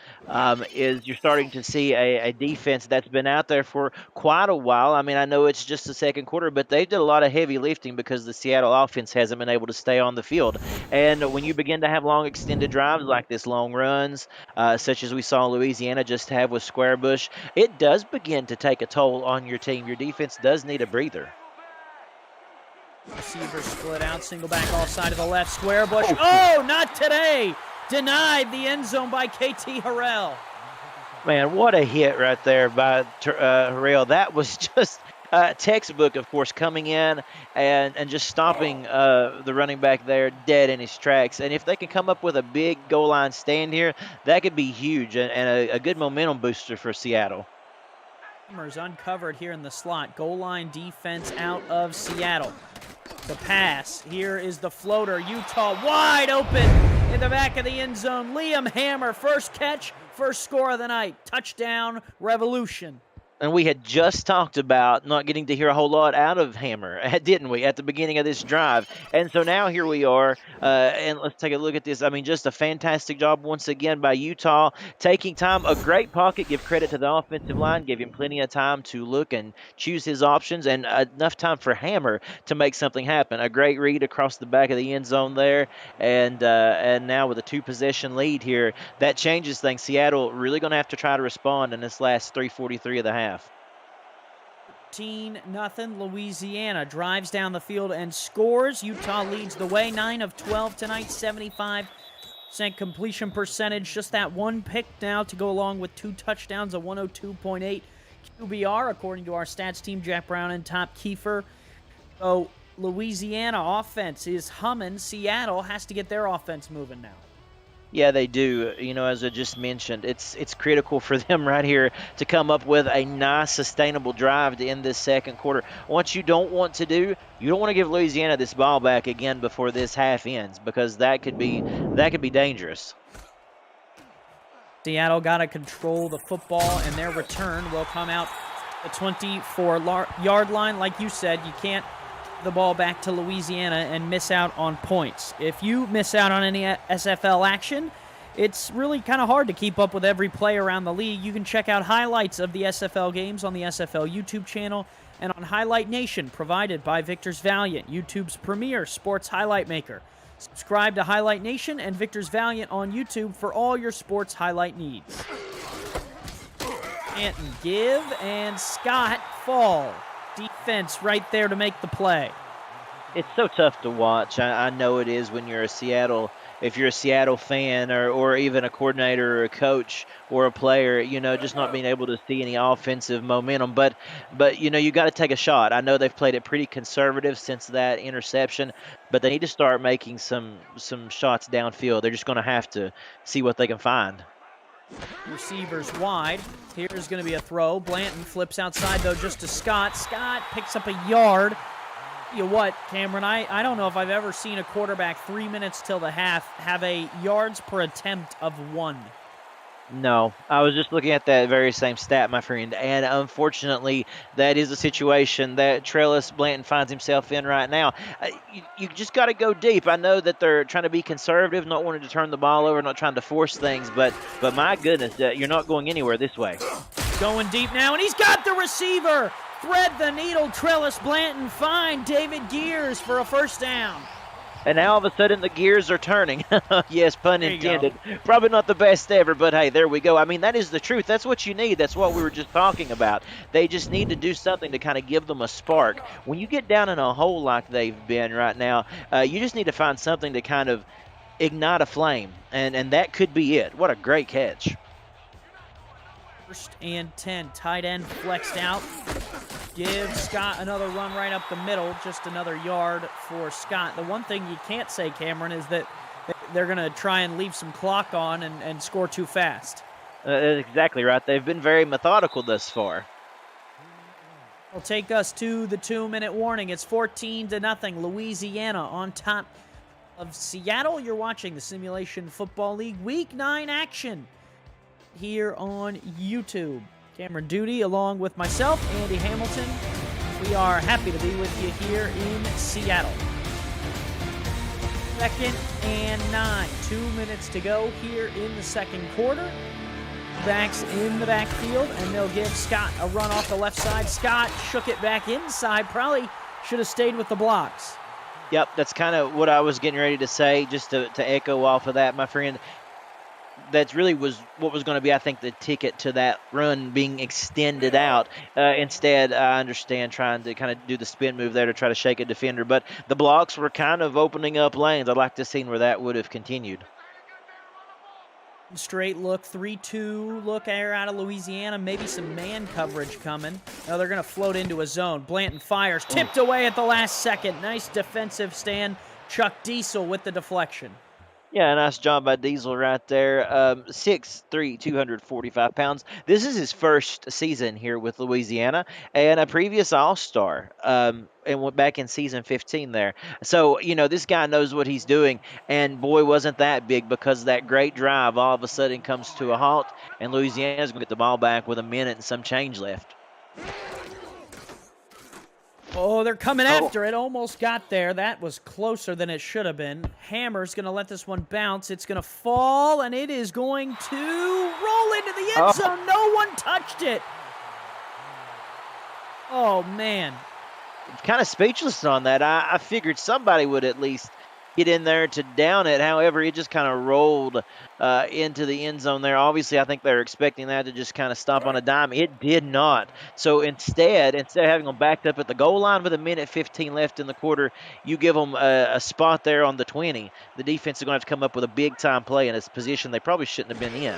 is you're starting to see a defense that's been out there for quite a while. I mean, I know it's just the second quarter, but they did a lot of heavy lifting because the Seattle offense hasn't been able to stay on the field. And when you begin to have long extended drives like this, long runs, such as we saw Louisiana just have with Squarebush, it does begin to take a toll on your team. Your defense does need a breather. Receiver split out, single back off side of the left. Squarebush. Oh, not today. Denied the end zone by KT Harrell. Man, what a hit right there by Harrell. That was just textbook, of course, coming in and just stopping the running back there dead in his tracks. And if they can come up with a big goal line stand here, that could be huge and a good momentum booster for Seattle. Is uncovered here in the slot. Goal line defense out of Seattle. The pass. Here is the floater. Utah wide open in the back of the end zone. Liam Hammer, first catch, first score of the night. Touchdown, Revolution. And we had just talked about not getting to hear a whole lot out of Hammer, didn't we, at the beginning of this drive? And so now here we are, and let's take a look at this. I mean, just a fantastic job once again by Utah, taking time, a great pocket, give credit to the offensive line, give him plenty of time to look and choose his options, and enough time for Hammer to make something happen. A great read across the back of the end zone there, and now with a 2-possession lead here, that changes things. Seattle really going to have to try to respond in this last 3:43 of the half. 13-0. Louisiana drives down the field and scores. Utah leads the way. 9 of 12 tonight, 75% completion percentage. Just that one pick now to go along with 2 touchdowns, a 102.8 QBR, according to our stats team, Jack Brown and Top Kiefer. So Louisiana offense is humming. Seattle has to get their offense moving now. Yeah, they do. You know, as I just mentioned, it's critical for them right here to come up with a nice, sustainable drive to end this second quarter. What you don't want to do, you don't want to give Louisiana this ball back again before this half ends, because that could be dangerous. Seattle got to control the football, and their return will come out the 24-yard line. Like you said, you can't the ball back to Louisiana and miss out on points. If you miss out on any SFL action, it's really kind of hard to keep up with every play around the league. You can check out highlights of the SFL games on the SFL YouTube channel and on Highlight Nation, provided by Victor's Valiant, YouTube's premier sports highlight maker. Subscribe to Highlight Nation and Victor's Valiant on YouTube for all your sports highlight needs. Canton give, and Scott fall. Defense right there to make the play. It's so tough to watch. I know it is when you're a Seattle, if you're a Seattle fan or even a coordinator or a coach or a player, you know, just not being able to see any offensive momentum. But you know, you got to take a shot. I know they've played it pretty conservative since that interception, but they need to start making some shots downfield. They're just going to have to see what they can find. Receivers wide. Here's going to be a throw. Blanton flips outside, though, just to Scott. Scott picks up a yard. You know what, Cameron? I don't know if I've ever seen a quarterback 3 minutes till the half have a yards per attempt of 1. No, I was just looking at that very same stat, my friend, and unfortunately, that is a situation that Trellis Blanton finds himself in right now. You just got to go deep. I know that they're trying to be conservative, not wanting to turn the ball over, not trying to force things, but my goodness, you're not going anywhere this way. Going deep now, and he's got the receiver. thread the needle. Trellis Blanton find David Gears for a first down. And now all of a sudden the gears are turning. Yes, pun There you intended. Probably not the best ever, but hey, there we go. I mean, that is the truth. That's what you need. That's what we were just talking about. They just need to do something to kind of give them a spark. When you get down in a hole like they've been right now, you just need to find something to kind of ignite a flame, and that could be it. What a great catch. 1st and 10. Tight end flexed out. Give Scott another run right up the middle. Just another yard for Scott. The one thing you can't say, Cameron, is that they're going to try and leave some clock on and score too fast. That's exactly right. They've been very methodical thus far. Will take us to the 2-minute warning. It's 14-0. Louisiana on top of Seattle. You're watching the Simulation Football League Week 9 action here on YouTube. Cameron Duty along with myself, Andy Hamilton. We are happy to be with you here in Seattle. 2nd and 9. 2 minutes to go here in the second quarter. Backs in the backfield, and they'll give Scott a run off the left side. Scott shook it back inside. Probably should have stayed with the blocks. Yep, that's kind of what I was getting ready to say, just to echo off of that, my friend. That really was what was going to be, I think, the ticket to that run being extended out. Instead, I understand trying to kind of do the spin move there to try to shake a defender, but the blocks were kind of opening up lanes. I'd like to see where that would have continued. Straight look, 3-2 look air out of Louisiana. Maybe some man coverage coming. Now they're going to float into a zone. Blanton fires, tipped away at the last second. Nice defensive stand. Chuck Diesel with the deflection. Yeah, nice job by Diesel right there. 6'3", 245 pounds. This is his first season here with Louisiana and a previous All-Star. And went back in season 15 there. So, this guy knows what he's doing. And, boy, wasn't that big, because that great drive all of a sudden comes to a halt, and Louisiana's going to get the ball back with a minute and some change left. Oh, they're coming after it. Almost got there. That was closer than it should have been. Hammer's going to let this one bounce. It's going to fall, and it is going to roll into the end zone. No one touched it. Oh, man. Kind of speechless on that. I figured somebody would at least get in there to down it. However, it just kind of rolled into the end zone there. Obviously, I think they're expecting that to just kind of stop on a dime. It did not. So instead of having them backed up at the goal line with a minute 15 left in the quarter, you give them a spot there on the 20. The defense is going to have to come up with a big-time play in a position they probably shouldn't have been in.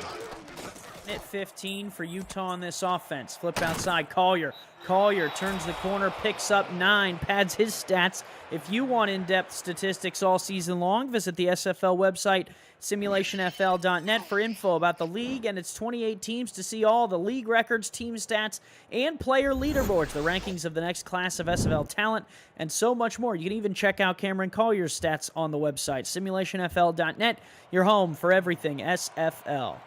Minute 15 for Utah on this offense. Flip outside, Collier. Collier turns the corner, picks up 9, pads his stats. If you want in-depth statistics all season long, visit the SFL website, simulationfl.net, for info about the league and its 28 teams to see all the league records, team stats, and player leaderboards, the rankings of the next class of SFL talent, and so much more. You can even check out Cameron Collier's stats on the website, simulationfl.net, your home for everything SFL.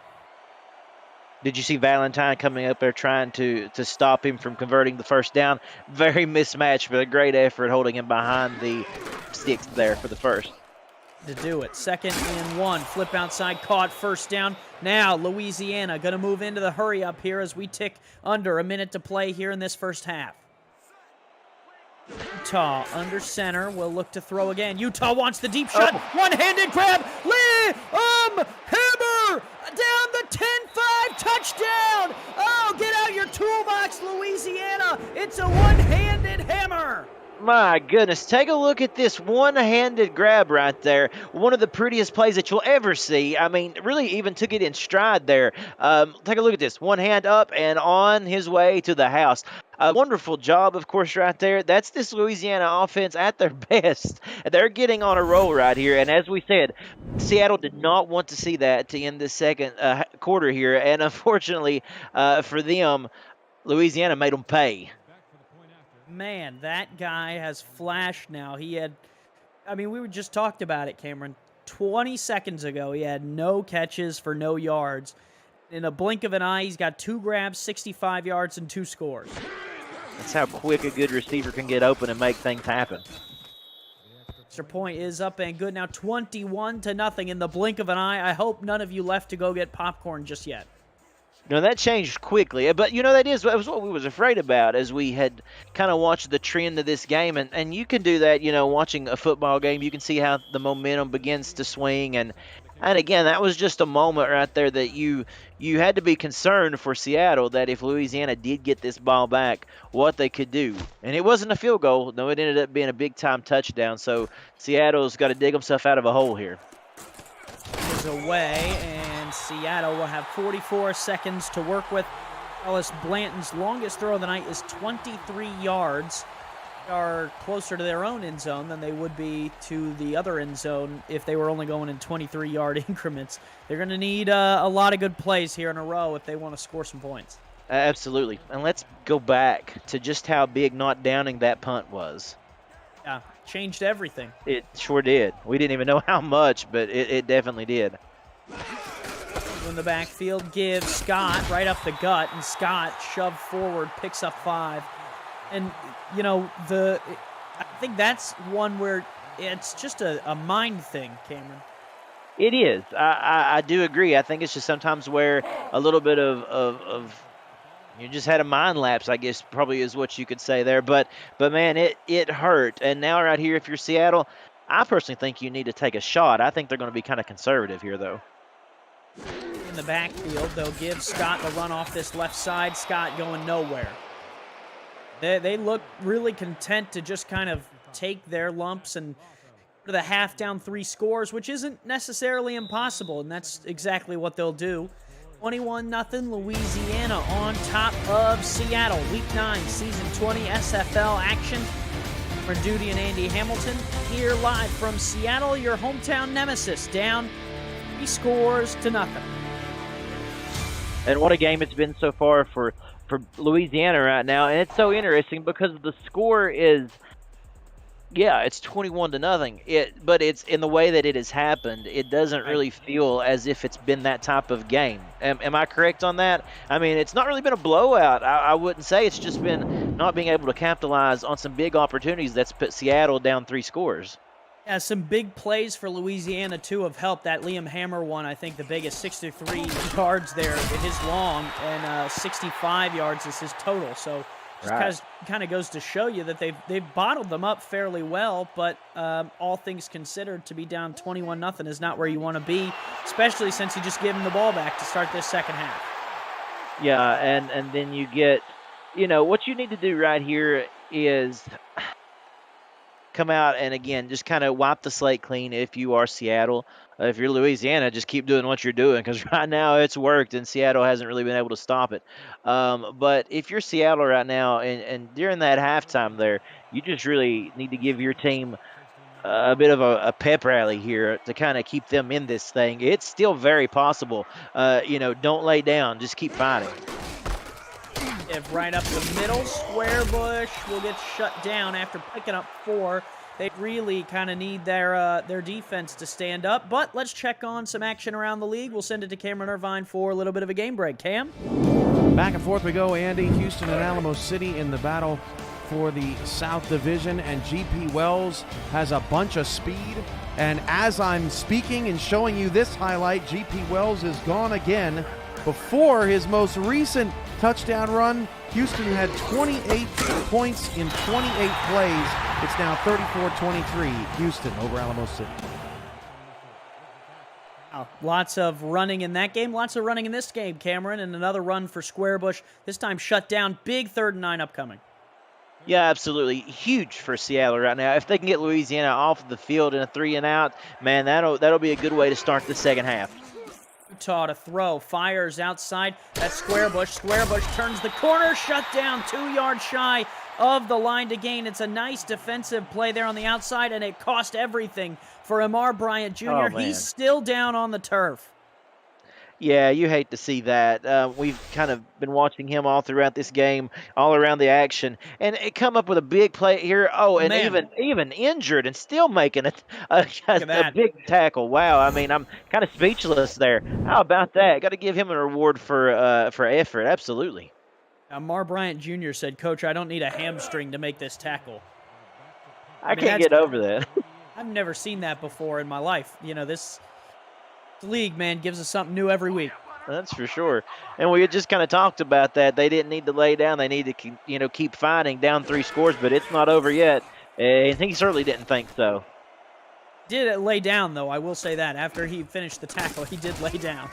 Did you see Valentine coming up there trying to stop him from converting the first down? Very mismatched, but a great effort holding him behind the sticks there for the first. To do it. 2nd and 1. Flip outside, caught, first down. Now Louisiana going to move into the hurry up here as we tick under a minute to play here in this first half. Utah under center will look to throw again. Utah wants the deep shot. One-handed grab. Hammer down the 10-5 touchdown. Oh, get out your toolbox, Louisiana. It's a one-handed hammer. My goodness, take a look at this one-handed grab right there. One of the prettiest plays that you'll ever see. I mean, really even took it in stride there. Take a look at this. One hand up and on his way to the house. A wonderful job, of course, right there. That's this Louisiana offense at their best. They're getting on a roll right here. And as we said, Seattle did not want to see that to end the second quarter here. And unfortunately for them, Louisiana made them pay. Man, that guy has flashed now. We were just talked about it, Cameron. 20 seconds ago, he had no catches for no yards. In a blink of an eye, he's got 2 grabs, 65 yards, and 2 scores. That's how quick a good receiver can get open and make things happen. Extra point is up and good. Now 21-0 in the blink of an eye. I hope none of you left to go get popcorn just yet. No, that changed quickly. But, that was what we was afraid about as we had kind of watched the trend of this game. And you can do that, watching a football game. You can see how the momentum begins to swing. And again, that was just a moment right there that you had to be concerned for Seattle that if Louisiana did get this ball back, what they could do. And it wasn't a field goal. No, it ended up being a big-time touchdown. So Seattle's got to dig himself out of a hole here. Is away, and Seattle will have 44 seconds to work with. Ellis Blanton's longest throw of the night is 23 yards. They are closer to their own end zone than they would be to the other end zone if they were only going in 23-yard increments. They're going to need a lot of good plays here in a row if they want to score some points. Absolutely. And let's go back to just how big not downing that punt was. Yeah, changed everything. It sure did. We didn't even know how much, but it definitely did. In the backfield, gives Scott right up the gut, and Scott shoved forward, picks up 5. And, I think that's one where it's just a mind thing, Cameron. It is. I do agree. I think it's just sometimes where a little bit of you just had a mind lapse, I guess, probably is what you could say there. But man, it hurt. And now right here, if you're Seattle, I personally think you need to take a shot. I think they're going to be kind of conservative here, though. In the backfield, they'll give Scott the run off this left side. Scott going nowhere. They look really content to just kind of take their lumps and go to the half down 3 scores, which isn't necessarily impossible, and that's exactly what they'll do. 21-0 Louisiana on top of Seattle. Week 9, Season 20 SFL action. For Duty and Andy Hamilton here live from Seattle, your hometown nemesis, down 3 scores to nothing. And what a game it's been so far for Louisiana right now. And it's so interesting because the score is, it's 21-0. But it's in the way that it has happened, it doesn't really feel as if it's been that type of game. Am I correct on that? I mean, it's not really been a blowout. I wouldn't say. It's just been not being able to capitalize on some big opportunities that's put Seattle down 3 scores. Yeah, some big plays for Louisiana, too, have helped. That Liam Hammer one, I think the biggest, 63 yards there, his long, and 65 yards is his total. So just kind of goes to show you that they've bottled them up fairly well, but all things considered, to be down 21-0 is not where you want to be, especially since you just gave them the ball back to start this second half. Yeah, and then you get, what you need to do right here is come out and, again, just kind of wipe the slate clean if you are Seattle. If you're Louisiana, just keep doing what you're doing because right now it's worked and Seattle hasn't really been able to stop it. But if you're Seattle right now and during that halftime there, you just really need to give your team a bit of a pep rally here to kind of keep them in this thing. It's still very possible. Don't lay down. Just keep fighting. If right up the middle, Squarebush will get shut down after picking up 4. They really kind of need their defense to stand up. But let's check on some action around the league. We'll send it to Cameron Irvine for a little bit of a game break. Cam? Back and forth we go, Andy. Houston and Alamo City in the battle for the South Division, and GP Wells has a bunch of speed. And as I'm speaking and showing you this highlight, GP Wells is gone again. Before his most recent touchdown run, Houston had 28 points in 28 plays. It's now 34-23, Houston over Alamo City. Lots of running in that game, lots of running in this game, Cameron, and another run for Squarebush, this time shut down. Big 3rd and 9 upcoming. Yeah, absolutely. Huge for Seattle right now. If they can get Louisiana off the field in a 3 and out, man, that'll be a good way to start the second half. Utah to throw, fires outside. That's Squarebush. Squarebush turns the corner, shut down, 2 yards shy of the line to gain. It's a nice defensive play there on the outside, and it cost everything for Amar Bryant Jr. Oh, He's still down on the turf. Yeah, you hate to see that. We've kind of been watching him all throughout this game, all around the action, and it come up with a big play here. Oh, and even injured and still making a big tackle. Wow, I mean, I'm kind of speechless there. How about that? Got to give him a reward for effort. Absolutely. Amar Bryant Jr. said, "Coach, I don't need a hamstring to make this tackle." I can't get over that. I've never seen that before in my life. This league, man, gives us something new every week. That's for sure. And we had just kind of talked about that. They didn't need to lay down. They need to keep fighting, down 3 scores, but it's not over yet. And he certainly didn't think so. Did lay down, though, I will say that. After he finished the tackle, he did lay down.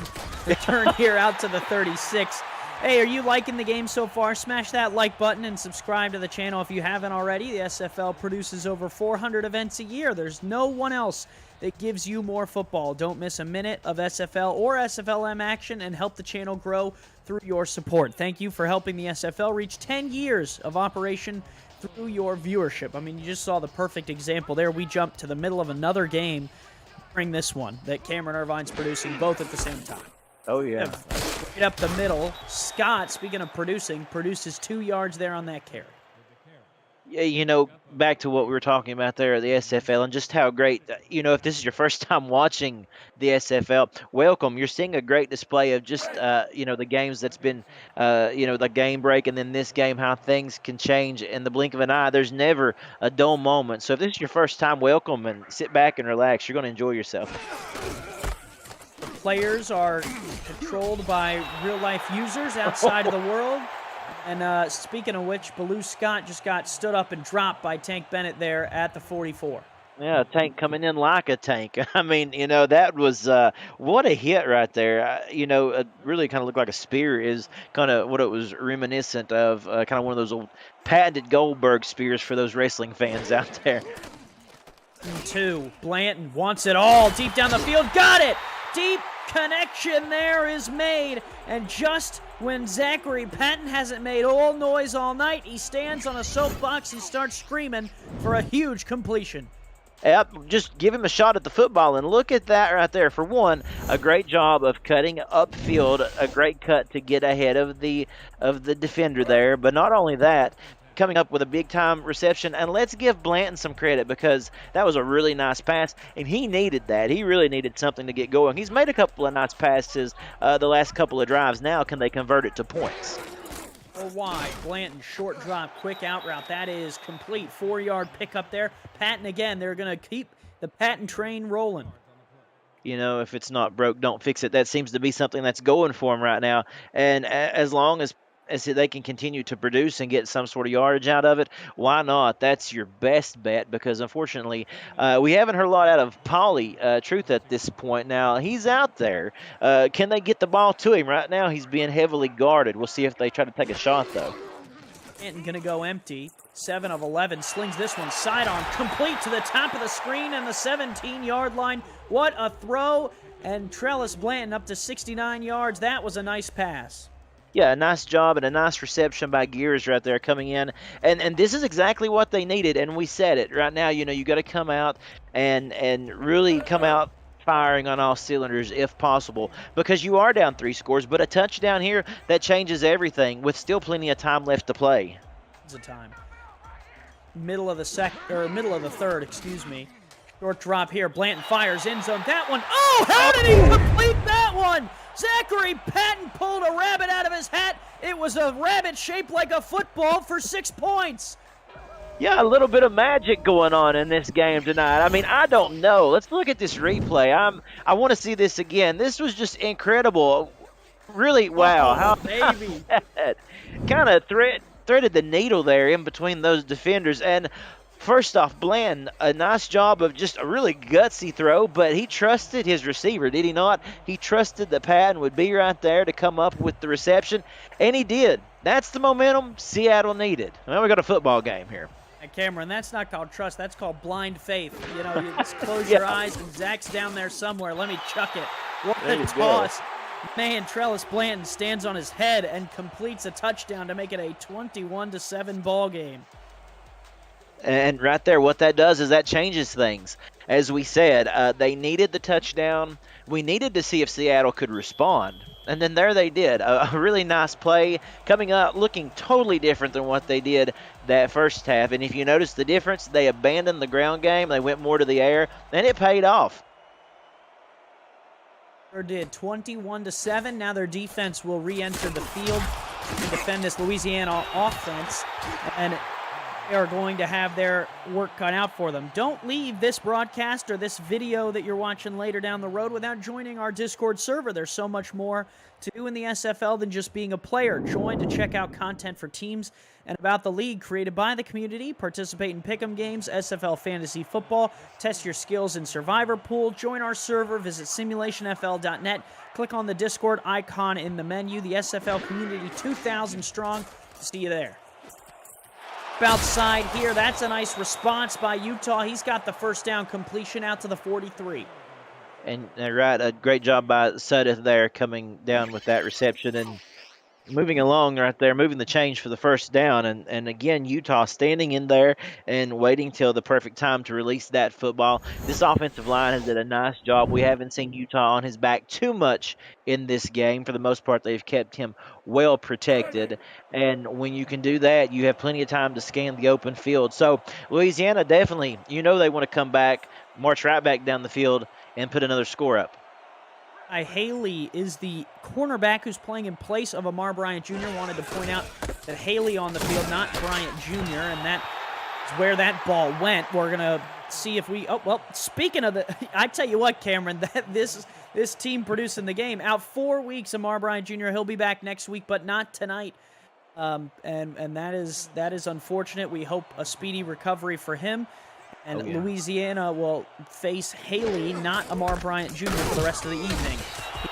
Return here out to the 36. Hey, are you liking the game so far? Smash that like button and subscribe to the channel if you haven't already. The SFL produces over 400 events a year. There's no one else that gives you more football. Don't miss a minute of SFL or SFLM action and help the channel grow through your support. Thank you for helping the SFL reach 10 years of operation through your viewership. I mean, you just saw the perfect example there. We jumped to the middle of another game during this one that Cameron Irvine's producing both at the same time. Oh, yeah. Right up the middle. Scott, speaking of producing, produces 2 yards there on that carry. Yeah, back to what we were talking about there at the SFL and just how great, if this is your first time watching the SFL, welcome. You're seeing a great display of just, the games that's been, the game break and then this game, how things can change in the blink of an eye. There's never a dull moment. So if this is your first time, welcome and sit back and relax. You're going to enjoy yourself. The players are controlled by real-life users outside of the world. And speaking of which, Baloo Scott just got stood up and dropped by Tank Bennett there at the 44. Yeah, Tank coming in like a tank. I mean, that was what a hit right there. It really kind of looked like a spear is kind of what it was reminiscent of, kind of one of those old patented Goldberg spears for those wrestling fans out there. 2. Blanton wants it all deep down the field. Got it! Deep connection there is made. And just when Zachary Patton hasn't made all noise all night, he stands on a soapbox. He starts screaming for a huge completion. Yep, just give him a shot at the football, and look at that right there. For one, a great job of cutting upfield, a great cut to get ahead of the defender there. But not only that, coming up with a big-time reception. And let's give Blanton some credit because that was a really nice pass, and he needed that. He really needed something to get going. He's made a couple of nice passes the last couple of drives. Now can they convert it to points? Or wide. Blanton, short drop, quick out route. That is complete. 4-yard pickup there. Patton again. They're going to keep the Patton train rolling. If it's not broke, don't fix it. That seems to be something that's going for him right now. And as long as they can continue to produce and get some sort of yardage out of it, why not? That's your best bet because, unfortunately, we haven't heard a lot out of Pauly Truth at this point. Now, he's out there. Can they get the ball to him? Right now, he's being heavily guarded. We'll see if they try to take a shot, though. Stanton going to go empty. 7 of 11. Slings this one sidearm. Complete to the top of the screen and the 17-yard line. What a throw. And Trellis Blanton up to 69 yards. That was a nice pass. Yeah, a nice job and a nice reception by Gears right there coming in. And this is exactly what they needed, and we said it. Right now, you got to come out and really come out firing on all cylinders if possible because you are down 3 scores, but a touchdown here, that changes everything with still plenty of time left to play. It's a time. Middle of the third, excuse me. Short drop here. Blanton fires end zone. That one. Oh, how did he complete that one? Zachary Patton pulled a rabbit out of his hat. It was a rabbit shaped like a football for 6 points. Yeah, a little bit of magic going on in this game tonight. I mean, I don't know. Let's look at this replay. I want to see this again. This was just incredible. Really, wow. How baby. Kind of threaded the needle there in between those defenders. And first off, Bland, a nice job of just a really gutsy throw, but he trusted his receiver, did he not? He trusted that Patton would be right there to come up with the reception, and he did. That's the momentum Seattle needed. Well, we got a football game here. And Cameron, that's not called trust. That's called blind faith. You just close your eyes, and Zach's down there somewhere. Let me chuck it. What a toss. Man, Trellis Blanton stands on his head and completes a touchdown to make it a 21-7 ball game. And right there, what that does is that changes things. As we said, they needed the touchdown. We needed to see if Seattle could respond. And then there they did. A really nice play coming up, looking totally different than what they did that first half. And if you notice the difference, they abandoned the ground game. They went more to the air, and it paid off. Sure did. 21-7. Now their defense will re-enter the field and defend this Louisiana offense. And they are going to have their work cut out for them. Don't leave this broadcast or this video that you're watching later down the road without joining our Discord server. There's so much more to do in the SFL than just being a player. Join to check out content for teams and about the league created by the community. Participate in pick'em games, SFL fantasy football, test your skills in Survivor Pool. Join our server, visit simulationfl.net. Click on the Discord icon in the menu. The SFL community 2,000 strong. See you there. Outside here, that's a nice response by Utah. He's got the first down completion out to the 43. And right, a great job by Sudeth there coming down with that reception and moving along right there, moving the change for the first down. And again, Utah standing in there and waiting till the perfect time to release that football. This offensive line has done a nice job. We haven't seen Utah on his back too much in this game. For the most part, they've kept him well protected. And when you can do that, you have plenty of time to scan the open field. So Louisiana definitely, they want to come back, march right back down the field, and put another score up. Haley is the cornerback who's playing in place of Amar Bryant Jr. Wanted to point out that Haley on the field, not Bryant Jr., and that is where that ball went. We're going to see if we... Oh, well, speaking of I tell you what, Cameron, that this team producing the game. Out 4 weeks, Amar Bryant Jr. He'll be back next week, but not tonight. And that is unfortunate. We hope a speedy recovery for him. And Louisiana will face Haley, not Amar Bryant Jr. for the rest of the evening.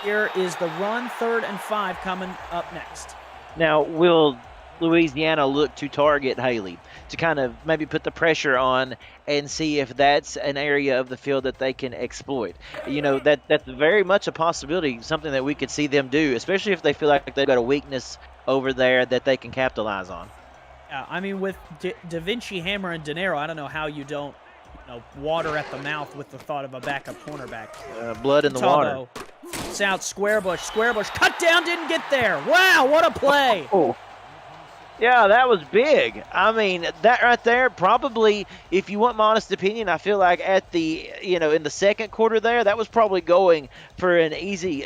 Here is the run, 3rd and 5 coming up next. Now, will Louisiana look to target Haley to kind of maybe put the pressure on and see if that's an area of the field that they can exploit? That's very much a possibility, something that we could see them do, especially if they feel like they've got a weakness over there that they can capitalize on. Yeah, I mean, with Da Vinci, Hammer, and De Niro, I don't know how you don't water at the mouth with the thought of a backup cornerback. Blood in the water. It's out Squarebush. Squarebush cut down, didn't get there. Wow, what a play. Oh. Yeah, that was big. I mean, that right there, probably, if you want my honest opinion, I feel like at the, in the second quarter there, that was probably going for an easy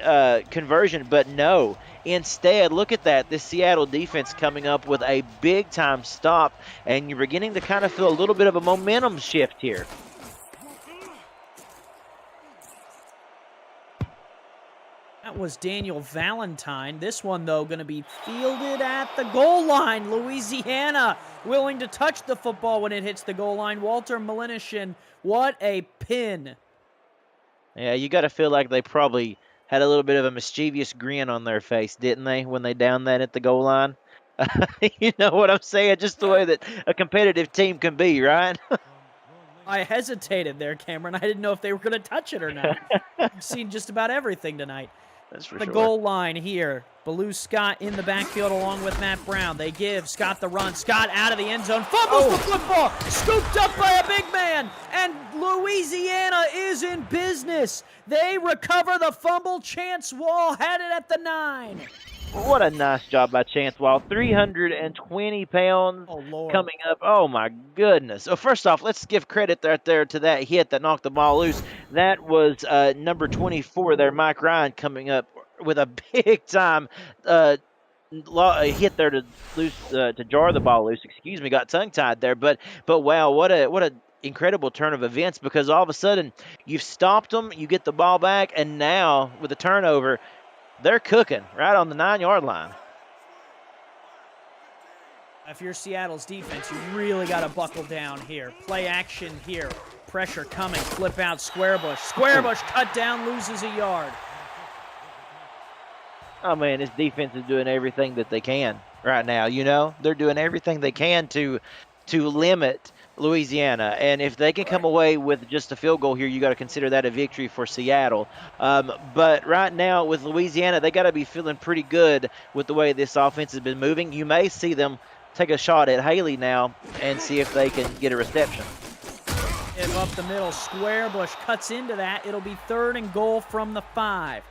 conversion, but no. Instead, look at that, this Seattle defense coming up with a big-time stop, and you're beginning to kind of feel a little bit of a momentum shift here. That was Daniel Valentine. This one, though, going to be fielded at the goal line. Louisiana willing to touch the football when it hits the goal line. Walter Malinishin, what a pin. Yeah, you got to feel like they probably had a little bit of a mischievous grin on their face, didn't they, when they downed that at the goal line? You know what I'm saying? Just the way that a competitive team can be, right? I hesitated there, Cameron. I didn't know if they were going to touch it or not. I've seen just about everything tonight. That's for the sure. Goal line here. Baloo Scott in the backfield along with Matt Brown. They give Scott the run. Scott out of the end zone. Fumbles the football. Scooped up by a big man. And Louisiana is in business. They recover the fumble. Chance Wall had it at the 9. What a nice job by Chance Wall. 320 pounds coming up. Oh, my goodness. So, first off, let's give credit right there to that hit that knocked the ball loose. That was number 24 there, Mike Ryan, coming up with a big-time hit there to jar the ball loose. Excuse me, got tongue-tied there. But wow, what a incredible turn of events, because all of a sudden you've stopped them, you get the ball back, and now with the turnover, they're cooking right on the 9-yard line. If you're Seattle's defense, you really got to buckle down here. Play action here. Pressure coming. Flip out Squarebush. Squarebush cut down, loses a yard. Oh, man, this defense is doing everything that they can right now, They're doing everything they can to limit Louisiana, and if they can come away with just a field goal here, you got to consider that a victory for Seattle. But right now with Louisiana, they got to be feeling pretty good with the way this offense has been moving. You may see them take a shot at Haley now and see if they can get a reception. If up the middle, Squarebush cuts into that. It'll be 3rd and goal from the 5.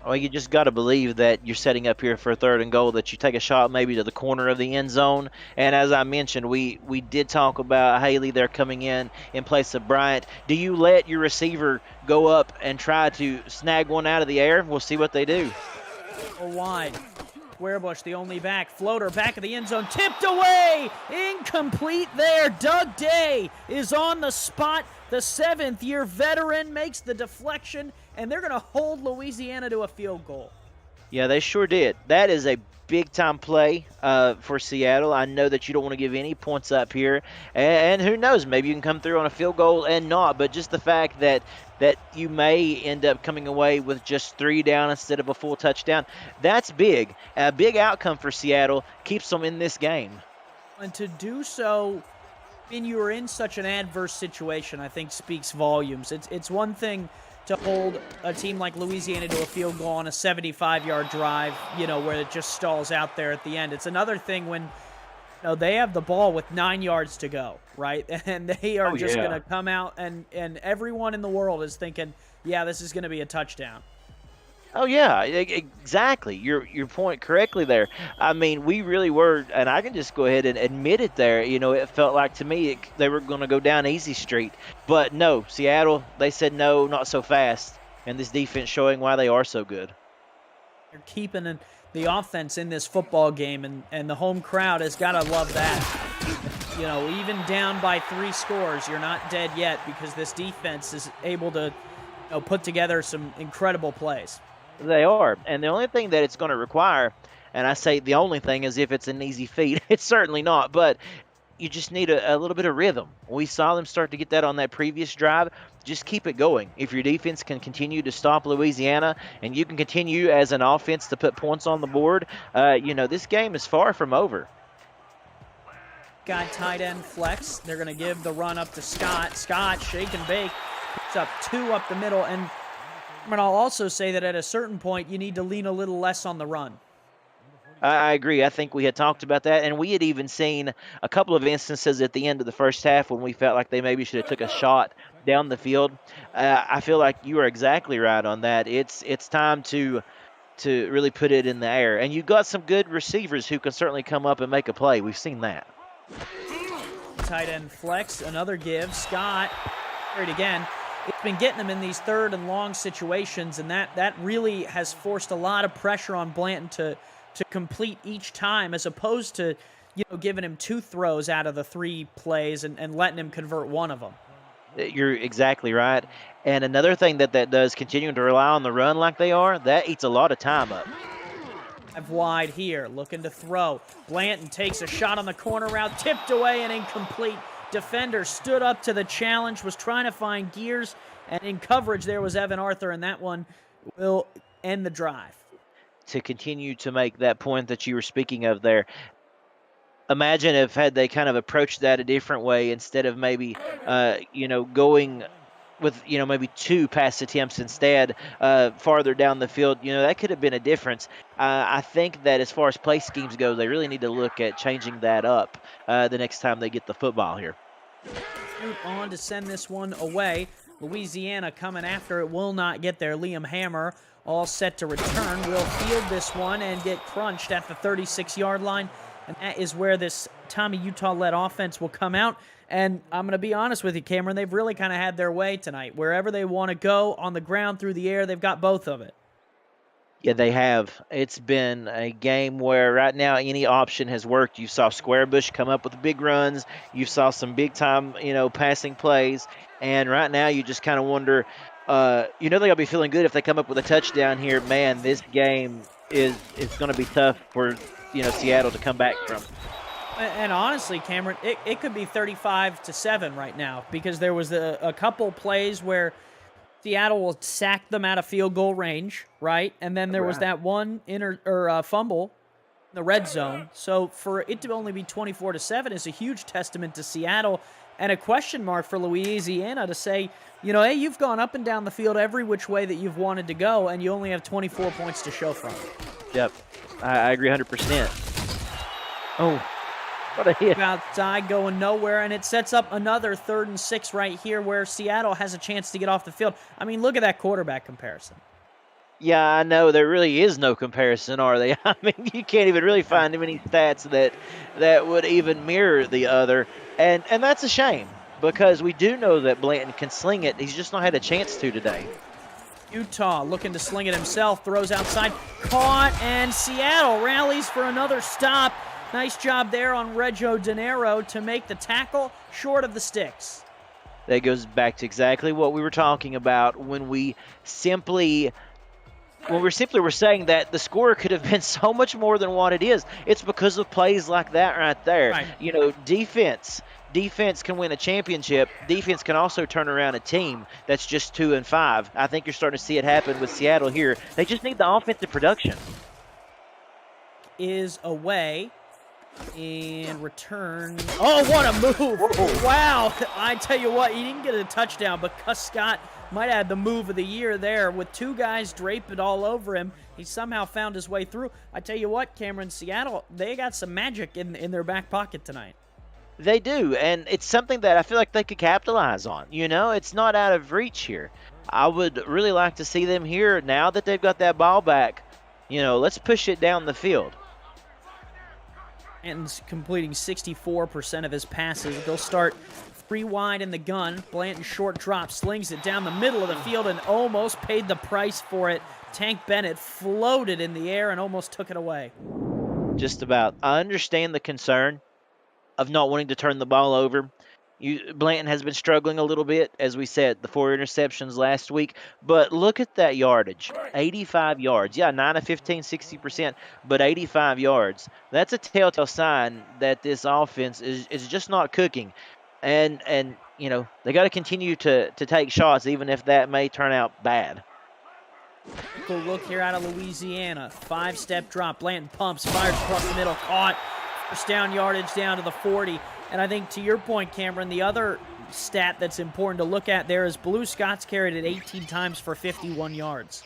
Well, you just got to believe that you're setting up here for a 3rd and goal, that you take a shot maybe to the corner of the end zone. And as I mentioned, we did talk about Haley there coming in place of Bryant. Do you let your receiver go up and try to snag one out of the air? We'll see what they do. Or wide. Squarebush, the only back. Floater back of the end zone. Tipped away. Incomplete there. Doug Day is on the spot. The 7th-year veteran makes the deflection, and they're going to hold Louisiana to a field goal. Yeah, they sure did. That is a big-time play for Seattle. I know that you don't want to give any points up here. And who knows, maybe you can come through on a field goal and not. But just the fact that you may end up coming away with just 3 down instead of a full touchdown, that's big. A big outcome for Seattle, keeps them in this game. And to do so when you are in such an adverse situation, I think speaks volumes. It's one thing to hold a team like Louisiana to a field goal on a 75-yard drive, where it just stalls out there at the end. It's another thing when they have the ball with 9 yards to go, right? And they are just going to come out, and everyone in the world is thinking, yeah, this is going to be a touchdown. Oh, yeah, exactly. Your point correctly there. I mean, we really were, and I can just go ahead and admit it there. It felt like to me they were going to go down easy street. But no, Seattle, they said no, not so fast. And this defense showing why they are so good. You're keeping the offense in this football game, and the home crowd has got to love that. Even down by 3 scores, you're not dead yet because this defense is able to put together some incredible plays. They are. And the only thing that it's going to require, and I say the only thing is if it's an easy feat, it's certainly not, but you just need a little bit of rhythm. We saw them start to get that on that previous drive. Just keep it going. If your defense can continue to stop Louisiana and you can continue as an offense to put points on the board, this game is far from over. Got tight end flex. They're going to give the run up to Scott. Scott, shake and bake, puts up 2 up the middle, and I'll also say that at a certain point, you need to lean a little less on the run. I agree. I think we had talked about that, and we had even seen a couple of instances at the end of the first half when we felt like they maybe should have took a shot down the field. I feel like you are exactly right on that. It's time to really put it in the air, and you've got some good receivers who can certainly come up and make a play. We've seen that. Tight end flex, another give. Scott, carried again. It's been getting them in these 3rd and long situations, and that really has forced a lot of pressure on Blanton to complete each time, as opposed to giving him 2 throws out of the 3 plays and letting him convert 1 of them. You're exactly right. And another thing that does, continuing to rely on the run like they are, that eats a lot of time up. Wide here, looking to throw. Blanton takes a shot on the corner route, tipped away and incomplete. Defender stood up to the challenge, was trying to find gears, and in coverage there was Evan Arthur, and that one will end the drive. To continue to make that point that you were speaking of there, imagine had they kind of approached that a different way instead of maybe, going with, maybe 2 pass attempts instead, farther down the field, that could have been a difference. I think that as far as play schemes go, they really need to look at changing that up the next time they get the football here. Scoot on to send this one away. Louisiana coming after it, will not get there. Liam Hammer all set to return. Will field this one and get crunched at the 36-yard line. And that is where this Tommy Utah-led offense will come out. And I'm going to be honest with you, Cameron, they've really kind of had their way tonight. Wherever they want to go, on the ground, through the air, they've got both of it. Yeah, they have. It's been a game where right now any option has worked. You saw Squarebush come up with big runs. You saw some big-time, passing plays. And right now you just kind of wonder, they're going to be feeling good if they come up with a touchdown here. Man, this game is going to be tough for, Seattle to come back from. And honestly, Cameron, it could be 35-7 right now, because there was a couple plays where Seattle will sack them out of field goal range, right? And then there was that one fumble in the red zone. So for it to only be 24-7 is a huge testament to Seattle, and a question mark for Louisiana to say, hey, you've gone up and down the field every which way that you've wanted to go, and you only have 24 points to show for it. Yep, I agree 100%. Oh. What a hit. Outside, going nowhere, and it sets up another 3rd and 6 right here where Seattle has a chance to get off the field. I mean, look at that quarterback comparison. Yeah, I know. There really is no comparison, are they? I mean, you can't even really find many stats that would even mirror the other. And that's a shame, because we do know that Blanton can sling it. He's just not had a chance to today. Utah looking to sling it himself, throws outside, caught, and Seattle rallies for another stop. Nice job there on Reggio De Niro to make the tackle short of the sticks. That goes back to exactly what we were talking about when we simply were saying that the score could have been so much more than what it is. It's because of plays like that right there. Right. You know, defense can win a championship. Defense can also turn around a team that's just 2-5. I think you're starting to see it happen with Seattle here. They just need the offensive production. Is away and return. Oh, what a move. Whoa. Wow. I tell you what, he didn't get a touchdown, but Cuss Scott might have the move of the year there. With two guys draped all over him, he somehow found his way through. I tell you what, Cameron, Seattle, they got some magic in their back pocket tonight. They do, and it's something that I feel like they could capitalize on. You know, it's not out of reach here. I would really like to see them here now that they've got that ball back. You know, let's push it down the field. And completing 64% of his passes. They'll start three wide in the gun. Blanton short drop, slings it down the middle of the field and almost paid the price for it. Tank Bennett floated in the air and almost took it away. Just about. I understand the concern of not wanting to turn the ball over. Blanton has been struggling a little bit, as we said, the 4 interceptions last week. But look at that yardage, 85 yards. Yeah, 9 of 15, 60%, but 85 yards. That's a telltale sign that this offense is just not cooking. And you know, they got to continue to take shots, even if that may turn out bad. Cool look here out of Louisiana. 5-step drop. Blanton pumps, fires across the middle, caught. First down yardage down to the 40. And I think to your point, Cameron, the other stat that's important to look at there is Blue Scott's carried it 18 times for 51 yards.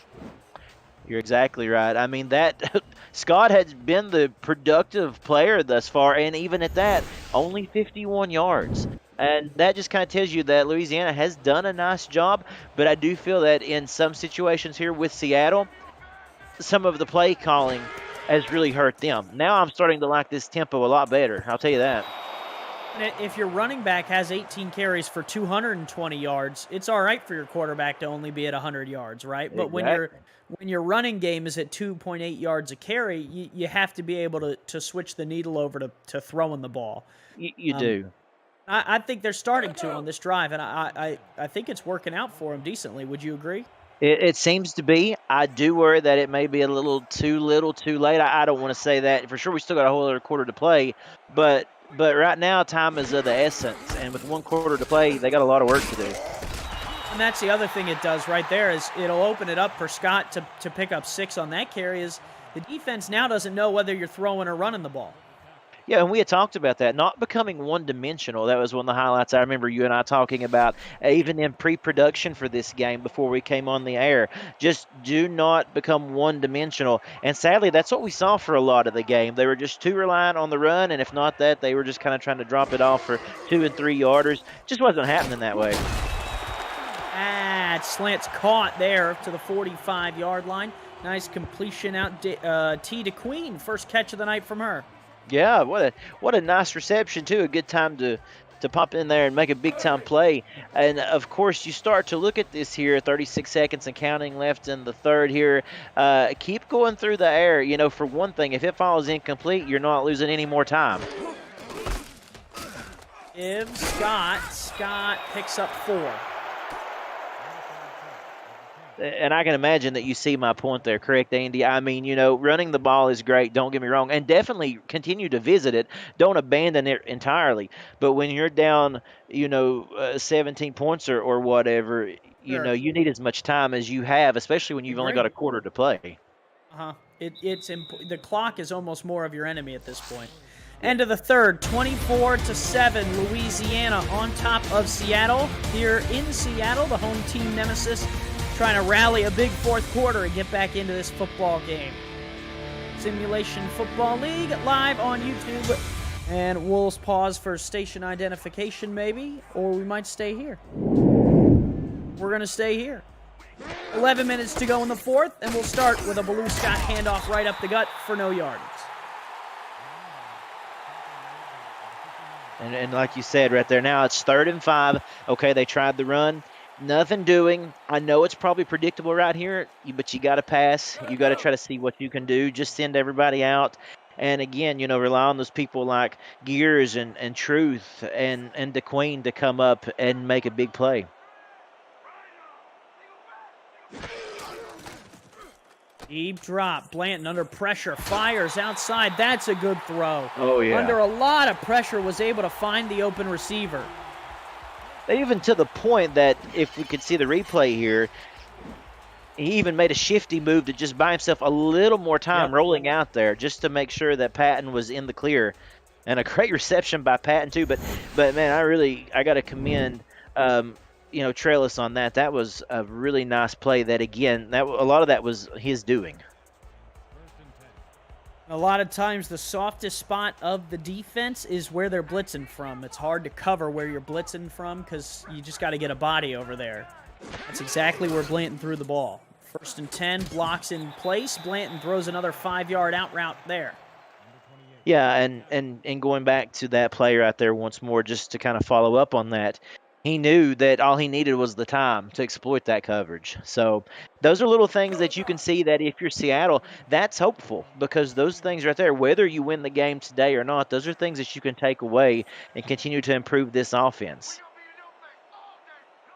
You're exactly right. I mean, that Scott has been the productive player thus far, and even at that, only 51 yards. And that just kind of tells you that Louisiana has done a nice job, but I do feel that in some situations here with Seattle, some of the play calling has really hurt them. Now I'm starting to like this tempo a lot better, I'll tell you that. If your running back has 18 carries for 220 yards, it's all right for your quarterback to only be at 100 yards, right? But Exactly. when your running game is at 2.8 yards a carry, you have to be able to switch the needle over to throwing the ball. You do. I think they're starting to on this drive, and I think it's working out for them decently. Would you agree? It seems to be. I do worry that it may be a little too late. I don't want to say that. For sure, we still got a whole other quarter to play, but right now, time is of the essence, and with 1 quarter to play, they got a lot of work to do. And that's the other thing it does right there is it'll open it up for Scott to pick up 6 on that carry. Is the defense now doesn't know whether you're throwing or running the ball. Yeah, and we had talked about that, not becoming one-dimensional. That was one of the highlights I remember you and I talking about, even in pre-production for this game before we came on the air. Just do not become one-dimensional. And sadly, that's what we saw for a lot of the game. They were just too reliant on the run, and if not that, they were just kind of trying to drop it off for 2 and 3 yarders. Just wasn't happening that way. Slant's caught there to the 45-yard line. Nice completion out T to Queen. First catch of the night from her. Yeah, what a nice reception, too. A good time to pop in there and make a big-time play. And, of course, you start to look at this here, 36 seconds and counting left in the third here. Keep going through the air. You know, for one thing, if it falls incomplete, you're not losing any more time. Scott picks up 4. And I can imagine that you see my point there, correct, Andy? I mean, you know, running the ball is great, don't get me wrong, and definitely continue to visit it. Don't abandon it entirely. But when you're down, 17 points or whatever, you know, you need as much time as you have, especially when you've only got a quarter to play. The clock is almost more of your enemy at this point. End of the third, 24-7, Louisiana on top of Seattle. Here in Seattle, the home team nemesis trying to rally a big fourth quarter and get back into this football game. Simulation Football League live on YouTube. And we'll pause for station identification maybe, or we might stay here. We're going to stay here. 11 minutes to go in the fourth, and we'll start with a Blue Scott handoff right up the gut for no yardage. And like you said right there, now it's 3rd and 5. Okay, they tried the run. Nothing doing. I know it's probably predictable right here, but you got to pass. You got to try to see what you can do. Just send everybody out. And again, rely on those people like Gears and Truth and DeQueen to come up and make a big play. Deep drop. Blanton under pressure. Fires outside. That's a good throw. Oh, yeah. Under a lot of pressure, was able to find the open receiver. Even to the point that if we could see the replay here, he even made a shifty move to just buy himself a little more time rolling out there just to make sure that Patton was in the clear. And a great reception by Patton too. But man, I got to commend Trellis on that. That was a really nice play. That again, a lot of that was his doing. A lot of times the softest spot of the defense is where they're blitzing from. It's hard to cover where you're blitzing from because you just got to get a body over there. That's exactly where Blanton threw the ball. 1st and 10, blocks in place. Blanton throws another 5-yard out route there. Yeah, and going back to that play right there once more, just to kind of follow up on that, he knew that all he needed was the time to exploit that coverage. So those are little things that you can see that if you're Seattle, that's hopeful because those things right there, whether you win the game today or not, those are things that you can take away and continue to improve this offense.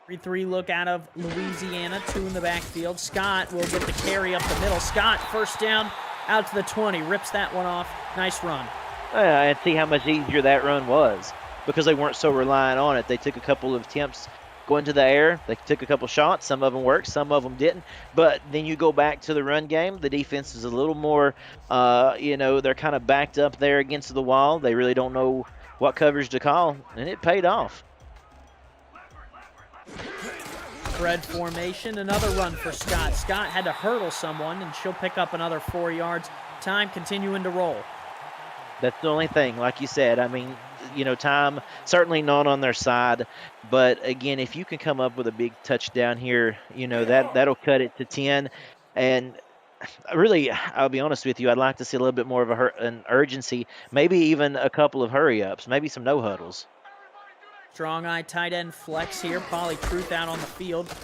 3-3 look out of Louisiana, 2 in the backfield. Scott will get the carry up the middle. Scott, 1st down, out to the 20, rips that one off. Nice run. And see how much easier that run was because they weren't so reliant on it. They took a couple of attempts going to the air. They took a couple shots. Some of them worked, some of them didn't. But then you go back to the run game. The defense is a little more, they're kind of backed up there against the wall. They really don't know what coverage to call, and it paid off. Spread formation, another run for Scott. Scott had to hurdle someone, and she'll pick up another 4 yards. Time continuing to roll. That's the only thing, like you said. I mean, time certainly not on their side. But, again, if you can come up with a big touchdown here, that'll cut it to 10. And really, I'll be honest with you, I'd like to see a little bit more of an urgency, maybe even a couple of hurry-ups, maybe some no-huddles. Strong eye tight end flex here. Polly Truth out on the field.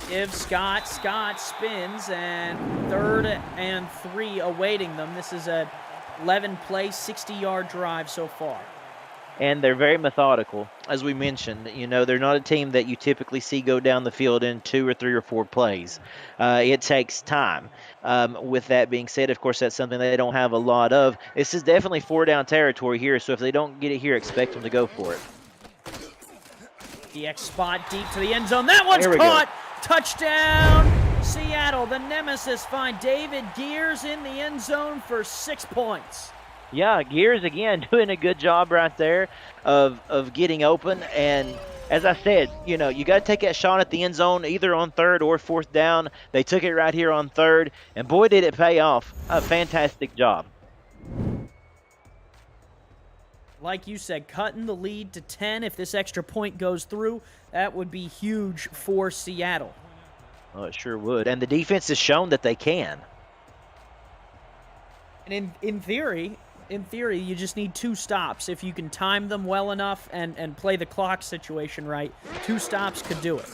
Give Scott. Scott spins, and 3rd and 3 awaiting them. This is a 11-play, 60-yard drive so far. And they're very methodical. As we mentioned, they're not a team that you typically see go down the field in 2 or 3 or 4 plays. It takes time. With that being said, of course, that's something they don't have a lot of. This is definitely 4-down territory here, so if they don't get it here, expect them to go for it. EX spot deep to the end zone. That one's caught. Go. Touchdown, Seattle. The nemesis find David Gears in the end zone for 6 points. Yeah, Gears, again, doing a good job right there of getting open. And as I said, you got to take that shot at the end zone either on 3rd or 4th down. They took it right here on 3rd, and boy, did it pay off. A fantastic job. Like you said, cutting the lead to 10. If this extra point goes through, that would be huge for Seattle. Oh, it sure would. And the defense has shown that they can. And in theory, you just need 2 stops. If you can time them well enough and play the clock situation right, 2 stops could do it.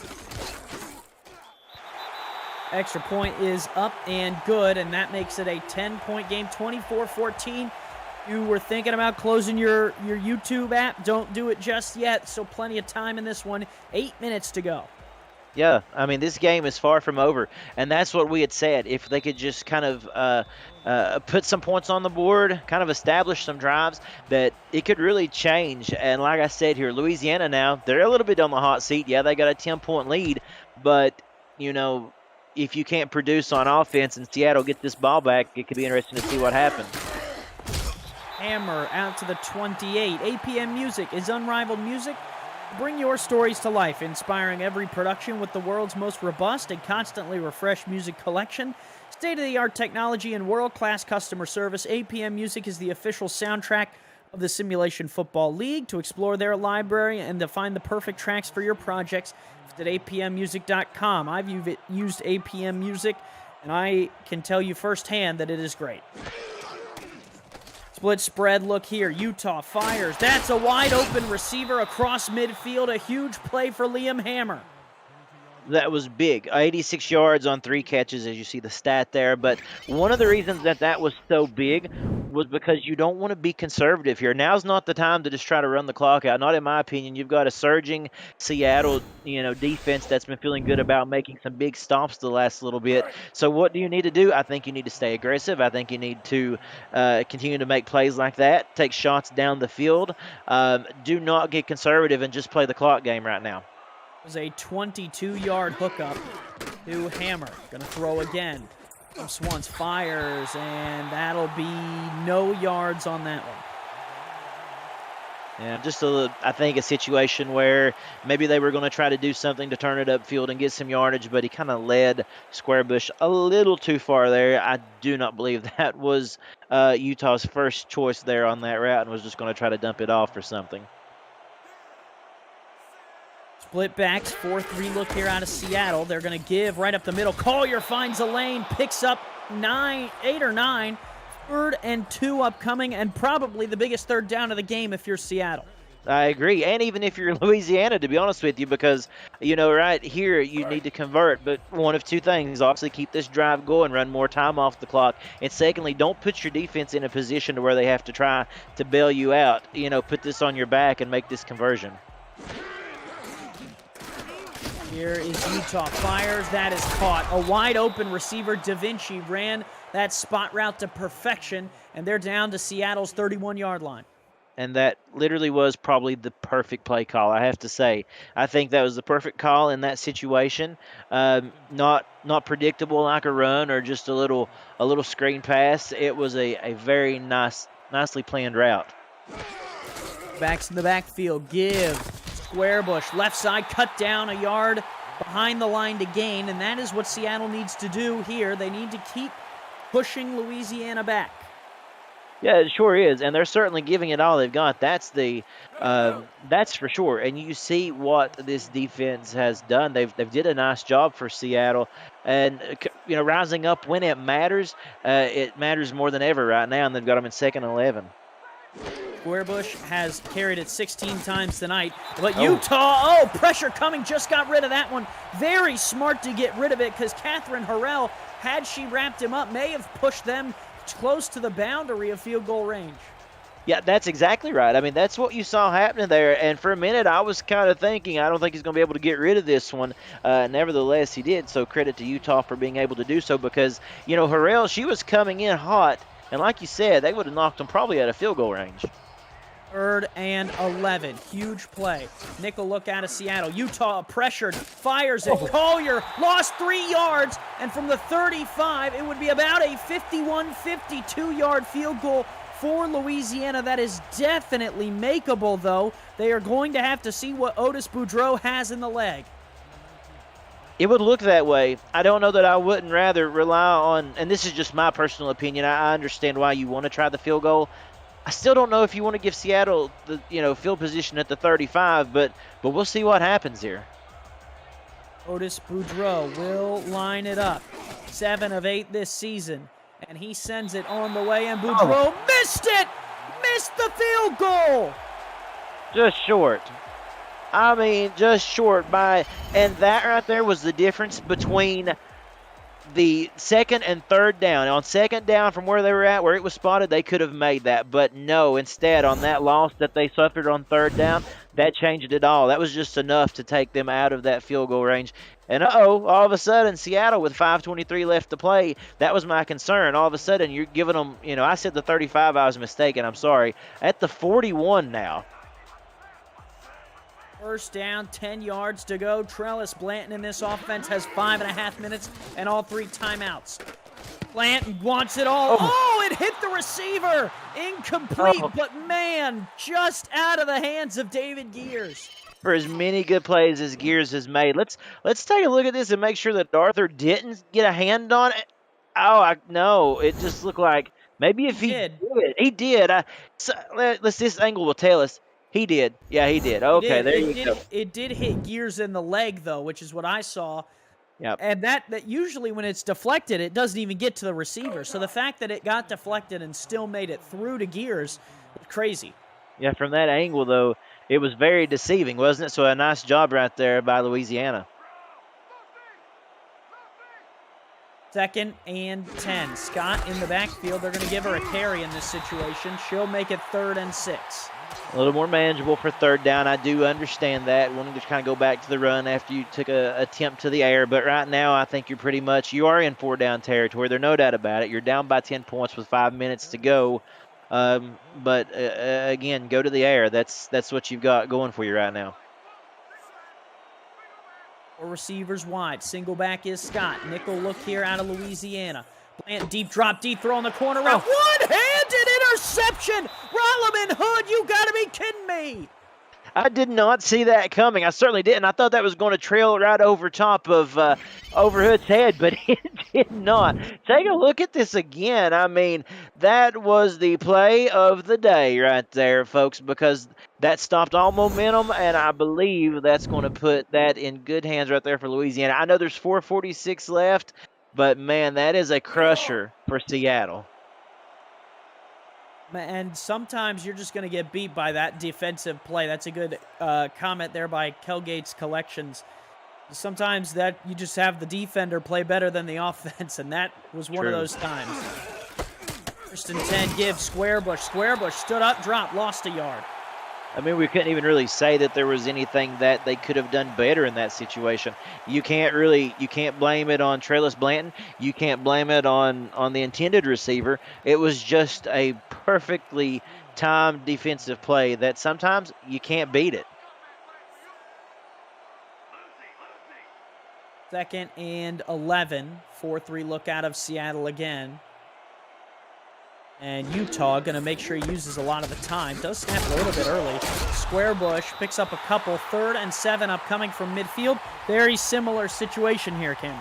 Extra point is up and good, and that makes it a 10-point game, 24-14. You were thinking about closing your YouTube app. Don't do it just yet. So plenty of time in this one. 8 minutes to go. Yeah, I mean, this game is far from over. And that's what we had said. If they could just kind of put some points on the board, kind of establish some drives, that it could really change. And like I said here, Louisiana now, they're a little bit on the hot seat. Yeah, they got a 10-point lead. But, if you can't produce on offense and Seattle get this ball back, it could be interesting to see what happens. Hammer out to the 28. APM Music is unrivaled music. Bring your stories to life, inspiring every production with the world's most robust and constantly refreshed music collection. State-of-the-art technology and world-class customer service. APM Music is the official soundtrack of the Simulation Football League. To explore their library and to find the perfect tracks for your projects, visit apmmusic.com. I've used APM Music, and I can tell you firsthand that it is great. Split spread look here. Utah fires. That's a wide open receiver across midfield. A huge play for Liam Hammer. That was big. 86 yards on 3 catches, as you see the stat there. But one of the reasons that was so big was because you don't want to be conservative here. Now's not the time to just try to run the clock out. Not in my opinion. You've got a surging Seattle, defense that's been feeling good about making some big stops the last little bit. So what do you need to do? I think you need to stay aggressive. I think you need to continue to make plays like that, take shots down the field. Do not get conservative and just play the clock game right now. It was a 22-yard hookup to Hammer. Going to throw again. Swans fires, and that'll be no yards on that one. Yeah, just I think a situation where maybe they were going to try to do something to turn it upfield and get some yardage, but he kind of led Squarebush a little too far there. I do not believe that was Utah's first choice there on that route and was just going to try to dump it off for something. Split backs, 4-3 look here out of Seattle. They're going to give right up the middle. Collier finds a lane, picks up 8 or 9. 3rd and 2 upcoming, and probably the biggest third down of the game if you're Seattle. I agree, and even if you're Louisiana, to be honest with you, because, right here you need to convert, but one of two things. Obviously, keep this drive going, run more time off the clock, and secondly, don't put your defense in a position to where they have to try to bail you out. Put this on your back and make this conversion. Here is Utah. Fires. That is caught. A wide-open receiver, Da Vinci, ran that spot route to perfection, and they're down to Seattle's 31-yard line. And that literally was probably the perfect play call, I have to say. I think that was the perfect call in that situation. Not predictable like a run or just a little screen pass. It was a very nicely planned route. Backs in the backfield. Give. Squarebush, left side, cut down a yard behind the line to gain, and that is what Seattle needs to do here. They need to keep pushing Louisiana back. Yeah, it sure is, and they're certainly giving it all they've got. That's for sure. And you see what this defense has done. They've did a nice job for Seattle, and rising up when it matters. It matters more than ever right now, and they've got them in 2nd and 11. Squarebush has carried it 16 times tonight, but Utah, pressure coming, just got rid of that one. Very smart to get rid of it because Catherine Harrell, had she wrapped him up, may have pushed them close to the boundary of field goal range. Yeah, that's exactly right. I mean, that's what you saw happening there, and for a minute I was kind of thinking, I don't think he's going to be able to get rid of this one. Nevertheless, he did, so credit to Utah for being able to do so because, Harrell, she was coming in hot, and like you said, they would have knocked him probably out of field goal range. 3rd and 11. Huge play. Nickel look out of Seattle. Utah pressured, fires it. Collier lost 3 yards, and from the 35, it would be about a 52-yard field goal for Louisiana. That is definitely makeable, though. They are going to have to see what Otis Boudreau has in the leg. It would look that way. I don't know that I wouldn't rather rely on, and this is just my personal opinion, I understand why you want to try the field goal. I still don't know if you want to give Seattle the field position at the 35, but we'll see what happens here. Otis Boudreau will line it up. 7 of 8 this season, and he sends it on the way, and Boudreau missed it! Missed the field goal! Just short. I mean, just short and that right there was the difference between the 2nd and 3rd down. On 2nd down from where they were at, where it was spotted, they could have made that. But no, instead, on that loss that they suffered on 3rd down, that changed it all. That was just enough to take them out of that field goal range. And all of a sudden, Seattle with 5:23 left to play, that was my concern. All of a sudden, you're giving them, I said the 35, I was mistaken, I'm sorry. At the 41 now. 1st down, 10 yards to go. Trellis Blanton in this offense has 5.5 minutes and all 3 timeouts. Blanton wants it all. It hit the receiver. Incomplete, but man, just out of the hands of David Gears. For as many good plays as Gears has made, let's take a look at this and make sure that Arthur didn't get a hand on it. No, it just looked like maybe if he did. He did. This angle will tell us. He did. Yeah, he did. Okay, there you go. It did hit Gears in the leg, though, which is what I saw. Yep. And that usually when it's deflected, it doesn't even get to the receiver. So the fact that it got deflected and still made it through to Gears, crazy. Yeah, from that angle, though, it was very deceiving, wasn't it? So a nice job right there by Louisiana. 2nd and 10. Scott in the backfield. They're going to give her a carry in this situation. She'll make it 3rd and 6. A little more manageable for 3rd down. I do understand that. Wanting to kind of go back to the run after you took a attempt to the air. But right now, I think you are in 4-down territory. There's no doubt about it. You're down by 10 points with 5 minutes to go. But again, go to the air. That's what you've got going for you right now. 4 receivers wide. Single back is Scott. Nickel look here out of Louisiana. Bland deep drop, deep throw in the corner route. One-handed interception! Rolliman Hood, you gotta be kidding me! I did not see that coming. I certainly didn't. I thought that was going to trail right over top of Hood's head, but it did not. Take a look at this again. I mean, that was the play of the day right there, folks, because that stopped all momentum, and I believe that's going to put that in good hands right there for Louisiana. I know there's 4:46 left, but, man, that is a crusher for Seattle. And sometimes you're just going to get beat by that defensive play. That's a good comment there by Kelgate's Collections. Sometimes that you just have the defender play better than the offense, and that was one of those times. 1st and 10, give Squarebush. Squarebush stood up, dropped, lost a yard. I mean, we couldn't even really say that there was anything that they could have done better in that situation. You can't blame it on Trellis Blanton. You can't blame it on the intended receiver. It was just a perfectly timed defensive play that sometimes you can't beat it. 2nd and 11. 4-3 look out of Seattle again. And Utah going to make sure he uses a lot of the time. Does snap a little bit early. Squarebush picks up a couple. 3rd and 7 upcoming from midfield. Very similar situation here, Cameron.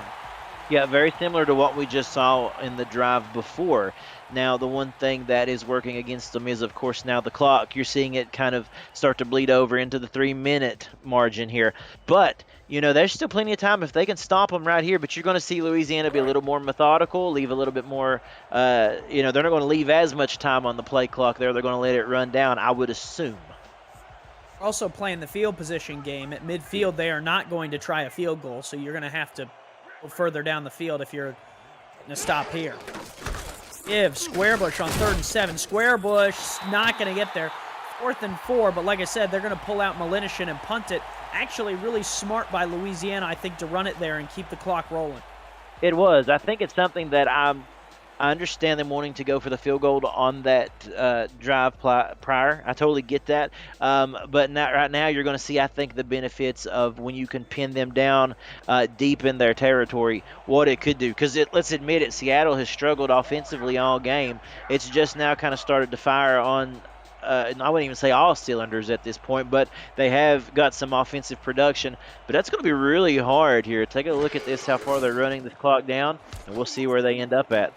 Yeah, very similar to what we just saw in the drive before. Now, the one thing that is working against them is, of course, now the clock. You're seeing it kind of start to bleed over into the 3-minute margin here. But, there's still plenty of time if they can stop them right here. But you're going to see Louisiana be a little more methodical, leave a little bit more, they're not going to leave as much time on the play clock there. They're going to let it run down, I would assume. Also playing the field position game. At midfield, they are not going to try a field goal, so you're going to have to go further down the field if you're going to stop here. Give Squarebush on 3rd and 7. Squarebush not going to get there. 4th and 4, but like I said, they're going to pull out Malinishin and punt it. Actually, really smart by Louisiana, I think, to run it there and keep the clock rolling. It was. I think it's something that I understand them wanting to go for the field goal on that drive prior. I totally get that. But right now you're going to see, I think, the benefits of when you can pin them down deep in their territory, what it could do. Because let's admit it, Seattle has struggled offensively all game. It's just now kind of started to fire on, I wouldn't even say all cylinders at this point, but they have got some offensive production. But that's going to be really hard here. Take a look at this, how far they're running this clock down, and we'll see where they end up at.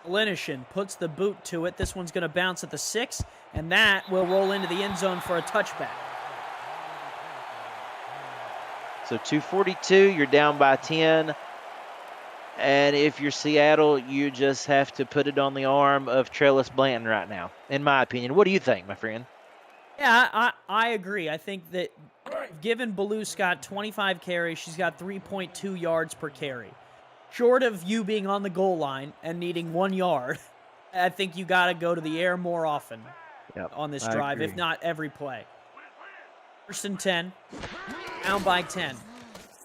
Linishin puts the boot to it. This one's going to bounce at the 6, and that will roll into the end zone for a touchback. So 2:42, you're down by 10. And if you're Seattle, you just have to put it on the arm of Trellis Blanton right now, in my opinion. What do you think, my friend? Yeah, I agree. I think that given Ballou Scott 25 carries, she's got 3.2 yards per carry. Short of you being on the goal line and needing 1 yard, I think you got to go to the air more often on this drive, if not every play. 1st and 10, down by 10.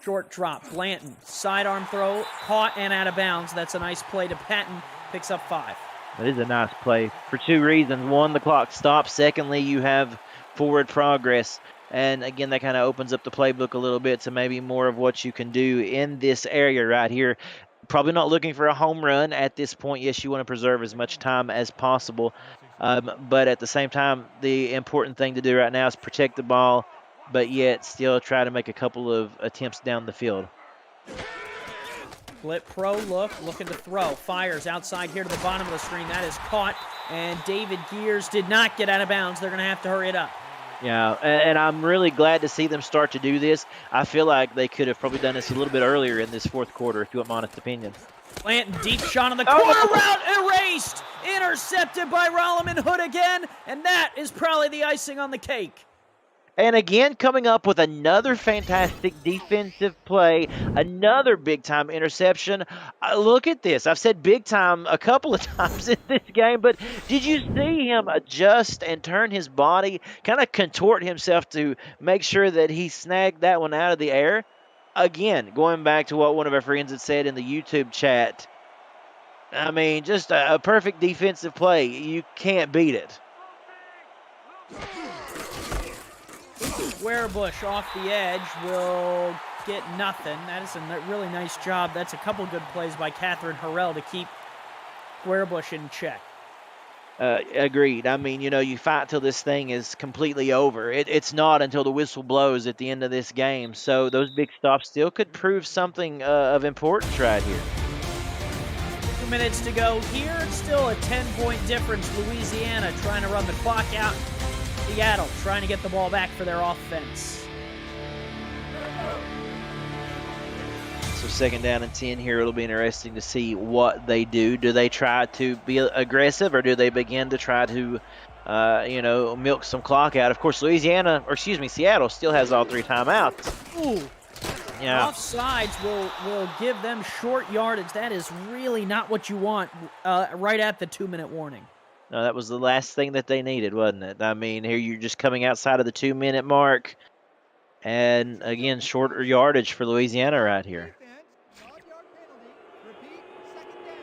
Short drop, Blanton, sidearm throw, caught and out of bounds. That's a nice play to Patton, picks up 5. That is a nice play for 2 reasons. One, the clock stops. Secondly, you have forward progress. And again, that kind of opens up the playbook a little bit to maybe more of what you can do in this area right here. Probably not looking for a home run at this point. Yes, you want to preserve as much time as possible. But at the same time, the important thing to do right now is protect the ball, but yet still try to make a couple of attempts down the field. Split pro look, looking to throw. Fires outside here to the bottom of the screen. That is caught, and David Gears did not get out of bounds. They're going to have to hurry it up. Yeah, and I'm really glad to see them start to do this. I feel like they could have probably done this a little bit earlier in this 4th quarter, if you want my honest opinion. Blanton, deep shot on the corner route, erased, intercepted by Rolliman Hood again, and that is probably the icing on the cake. And again, coming up with another fantastic defensive play, another big time interception. Look at this. I've said big time a couple of times in this game, but did you see him adjust and turn his body, kind of contort himself to make sure that he snagged that one out of the air? Again, going back to what one of our friends had said in the YouTube chat, I mean, just a perfect defensive play. You can't beat it. Squarebush off the edge will get nothing. That is a really nice job. That's a couple good plays by Catherine Harrell to keep Squarebush in check. Agreed. I mean, you fight till this thing is completely over. It's not until the whistle blows at the end of this game. So those big stops still could prove something of importance right here. 2 minutes to go here. It's still a 10-point difference. Louisiana trying to run the clock out. Seattle trying to get the ball back for their offense. So 2nd down and 10 here. It'll be interesting to see what they do. Do they try to be aggressive, or do they begin to try to, milk some clock out? Of course, Seattle still has all 3 timeouts. Ooh. Yeah. Offsides will give them short yardage. That is really not what you want right at the 2-minute warning. No, that was the last thing that they needed, wasn't it? I mean, here you're just coming outside of the 2-minute mark. And, again, shorter yardage for Louisiana right here.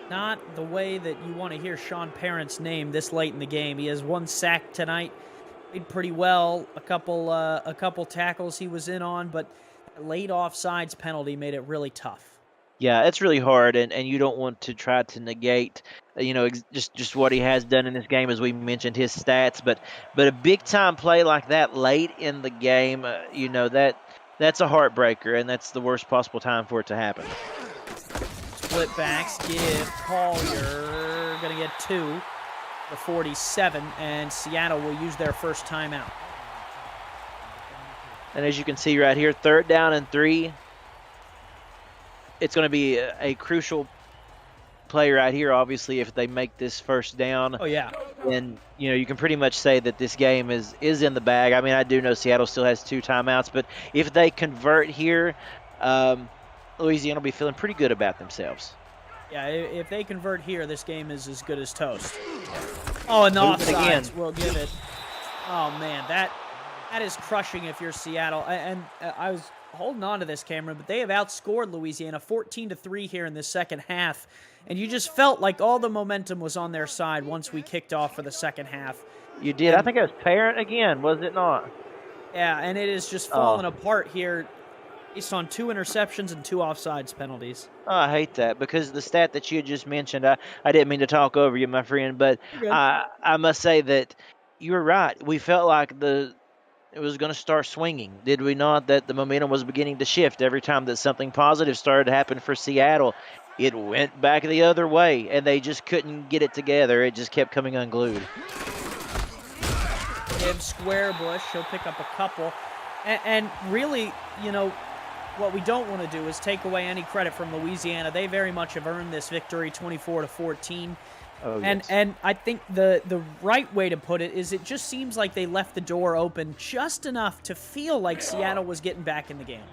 Not the way that you want to hear Sean Parent's name this late in the game. He has 1 sack tonight. Played pretty well. A couple tackles he was in on, but late offsides penalty made it really tough. Yeah, it's really hard, and you don't want to try to negate, just what he has done in this game, as we mentioned his stats. But a big time play like that late in the game, that's a heartbreaker, and that's the worst possible time for it to happen. Split backs give Collier going to get 2 for 47, and Seattle will use their first timeout. And as you can see right here, 3rd down and 3. It's going to be a crucial play right here, obviously, if they make this first down. Oh, yeah. Then, you can pretty much say that this game is in the bag. I mean, I do know Seattle still has 2 timeouts, but if they convert here, Louisiana will be feeling pretty good about themselves. Yeah, if they convert here, this game is as good as toast. Oh, and the offsides will give it. Oh, man, that is crushing if you're Seattle. And I was holding on to this, Cameron, but they have outscored Louisiana 14-3 here in the second half. And you just felt like all the momentum was on their side once we kicked off for the second half. You did. I think it was Parent again, was it not? Yeah, and it is just falling apart here based on 2 interceptions and 2 offsides penalties. Oh, I hate that, because the stat that you just mentioned, I didn't mean to talk over you, my friend, but I must say that you were right. We felt like it was going to start swinging, did we not? That the momentum was beginning to shift every time that something positive started to happen for Seattle. It went back the other way, and they just couldn't get it together. It just kept coming unglued. Give Squarebush. He'll pick up a couple. And really, what we don't want to do is take away any credit from Louisiana. They very much have earned this victory, 24-14. Oh, yes. And I think the right way to put it is it just seems like they left the door open just enough to feel like Seattle was getting back in the game.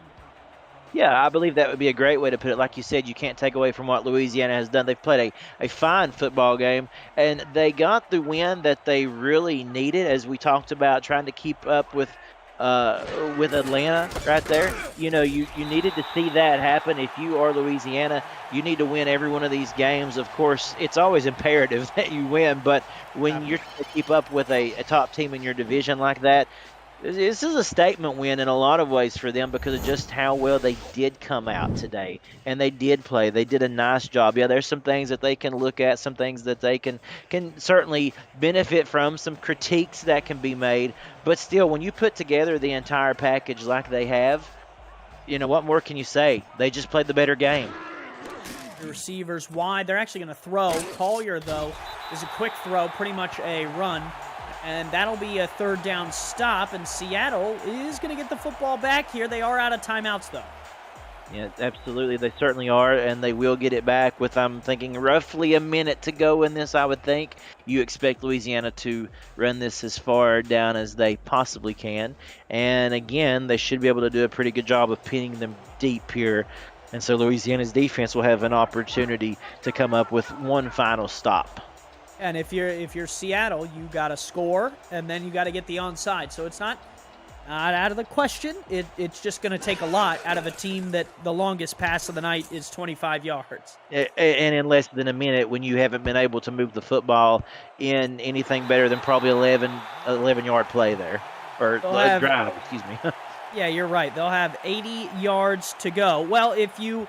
Yeah, I believe that would be a great way to put it. Like you said, you can't take away from what Louisiana has done. They've played a fine football game, and they got the win that they really needed, as we talked about, trying to keep up with Atlanta right there. You needed to see that happen. If you are Louisiana, you need to win every one of these games. Of course, it's always imperative that you win, but when you're trying to keep up with a top team in your division like that, this is a statement win in a lot of ways for them, because of just how well they did come out today. And they did play. They did a nice job. Yeah, there's some things that they can look at, some things that they can certainly benefit from, some critiques that can be made. But still, when you put together the entire package like they have, what more can you say? They just played the better game. The receivers wide. They're actually going to throw. Collier, though, is a quick throw, pretty much a run. And that'll be a 3rd down stop, and Seattle is going to get the football back here. They are out of timeouts, though. Yeah, absolutely. They certainly are, and they will get it back with, I'm thinking, roughly a minute to go in this, I would think. You expect Louisiana to run this as far down as they possibly can. And again, they should be able to do a pretty good job of pinning them deep here. And so Louisiana's defense will have an opportunity to come up with one final stop. And if you're Seattle, you got to score, and then you got to get the onside. So it's not out of the question. It's just going to take a lot out of a team that the longest pass of the night is 25 yards. And in less than a minute, when you haven't been able to move the football in anything better than probably 11-yard play there. Or drive, excuse me. Yeah, you're right. They'll have 80 yards to go. Well, if you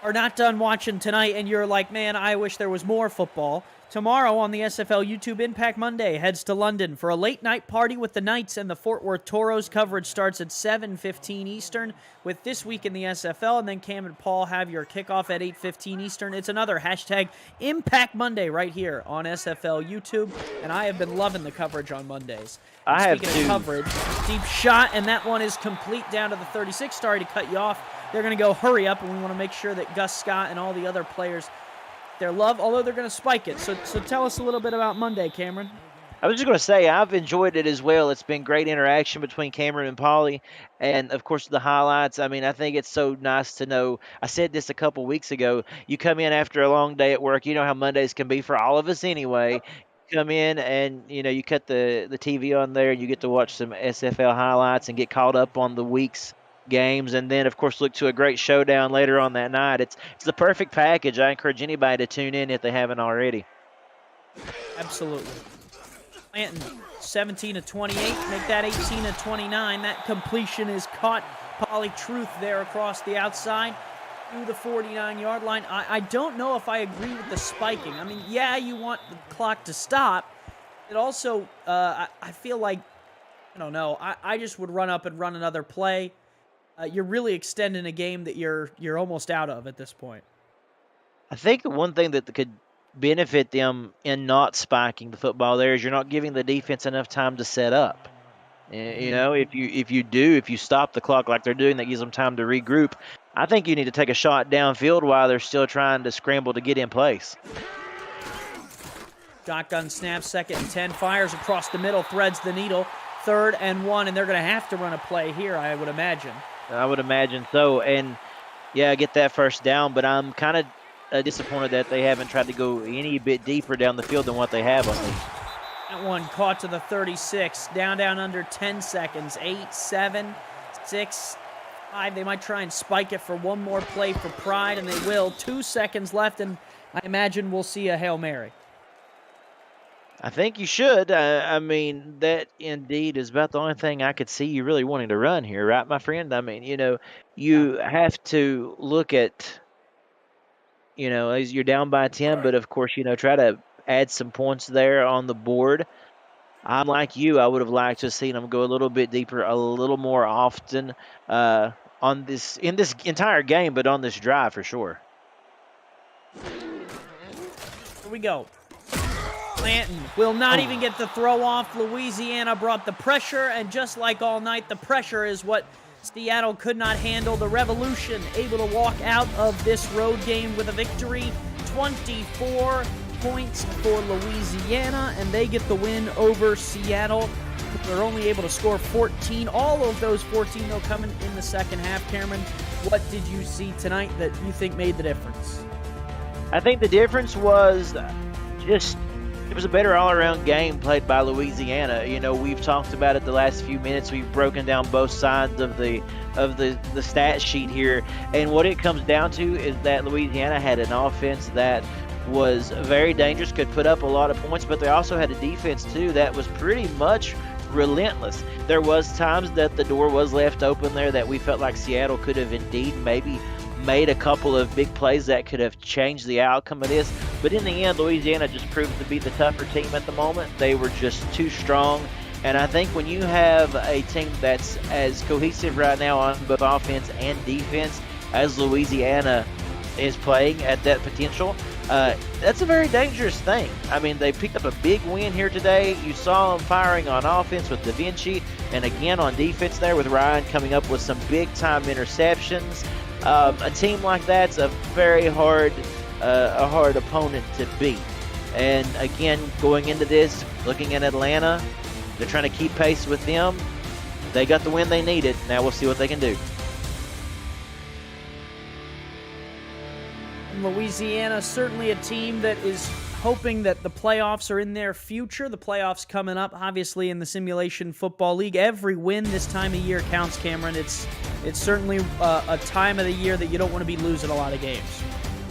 are not done watching tonight and you're like, man, I wish there was more football, tomorrow on the SFL YouTube, Impact Monday heads to London for a late-night party with the Knights and the Fort Worth Toros. Coverage starts at 7:15 Eastern with This Week in the SFL, and then Cam and Paul have your kickoff at 8:15 Eastern. It's another hashtag Impact Monday right here on SFL YouTube, and I have been loving the coverage on Mondays. I have Speaking of coverage, deep shot, and that one is complete down to the 36. Sorry to cut you off. They're going to go hurry up, and we want to make sure that Gus Scott and all the other players their love, although they're going to spike it. So tell us a little bit about Monday, Cameron. I was just going to say, I've enjoyed it as well. It's been great interaction between Cameron and Paulie, and, of course, the highlights. I mean, I think it's so nice to know. I said this a couple weeks ago. You come in after a long day at work. You know how Mondays can be for all of us anyway. Come in and, you cut the TV on there, and you get to watch some SFL highlights and get caught up on the week's games, and then, of course, look to a great showdown later on that night. It's the perfect package. I encourage anybody to tune in if they haven't already. Absolutely. Clanton, 17 of 28, make that 18 of 29. That completion is caught. Paulie Truth there across the outside to the 49-yard line. I don't know if I agree with the spiking. I mean, yeah, you want the clock to stop. It also, I feel like, I don't know, I just would run up and run another play. You're really extending a game that you're almost out of at this point. I think the one thing that could benefit them in not spiking the football there is you're not giving the defense enough time to set up. If you stop the clock like they're doing, that gives them time to regroup. I think you need to take a shot downfield while they're still trying to scramble to get in place. Shotgun snap, 2nd and 10, fires across the middle, threads the needle, 3rd and 1, and they're going to have to run a play here, I would imagine. I would imagine so, and yeah, get that first down, but I'm kind of disappointed that they haven't tried to go any bit deeper down the field than what they have on these. That one caught to the 36, down under 10 seconds, 8, 7, 6, 5. They might try and spike it for one more play for pride, and they will. 2 seconds left, and I imagine we'll see a Hail Mary. I think you should. I mean, that indeed is about the only thing I could see you really wanting to run here, right, my friend? I mean, you have to look at, as you're down by 10, but of course, try to add some points there on the board. I'm like you. I would have liked to have seen them go a little bit deeper, a little more often in this entire game, but on this drive for sure. Here we go. Clanton will not even get the throw off. Louisiana brought the pressure, and just like all night, the pressure is what Seattle could not handle. The Revolution able to walk out of this road game with a victory. 24 points for Louisiana, and they get the win over Seattle. They're only able to score 14. All of those 14, though, coming in the second half. Cameron, what did you see tonight that you think made the difference? I think the difference was it was a better all-around game played by Louisiana. We've talked about it the last few minutes. We've broken down both sides of the stat sheet here, and what it comes down to is that Louisiana had an offense that was very dangerous, could put up a lot of points, but they also had a defense too that was pretty much relentless. There was times that the door was left open there that we felt like Seattle could have indeed maybe made a couple of big plays that could have changed the outcome of this. But in the end, Louisiana just proved to be the tougher team at the moment. They were just too strong. And I think when you have a team that's as cohesive right now on both offense and defense as Louisiana is playing at that potential, that's a very dangerous thing. I mean, they picked up a big win here today. You saw them firing on offense with Da Vinci, and again on defense there with Ryan coming up with some big-time interceptions. A team like that's a very hard opponent to beat. And again, going into this, looking at Atlanta, they're trying to keep pace with them. They got the win they needed. Now we'll see what they can do. Louisiana, certainly a team that is hoping that the playoffs are in their future. The playoffs coming up, obviously, in the Simulation Football League. Every win this time of year counts, Cameron. It's certainly a time of the year that you don't want to be losing a lot of games.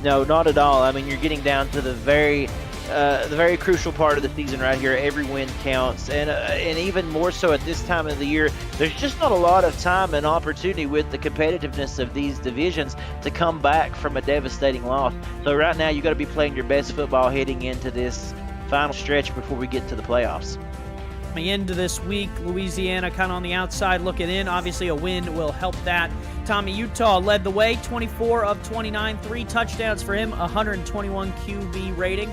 No, not at all. I mean, you're getting down to the very crucial part of the season right here. Every win counts, and even more so at this time of the year. There's just not a lot of time and opportunity with the competitiveness of these divisions to come back from a devastating loss. So right now, you got to be playing your best football heading into this final stretch before we get to the playoffs. Coming into this week, Louisiana kind of on the outside looking in. Obviously, a win will help that. Tommy Utah led the way, 24 of 29, 3 touchdowns for him, 121 QB rating.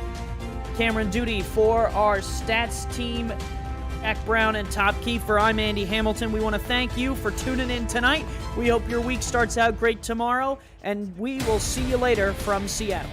Cameron Duty for our stats team, Jack Brown and Top Kiefer. I'm Andy Hamilton. We want to thank you for tuning in tonight. We hope your week starts out great tomorrow, and we will see you later from Seattle.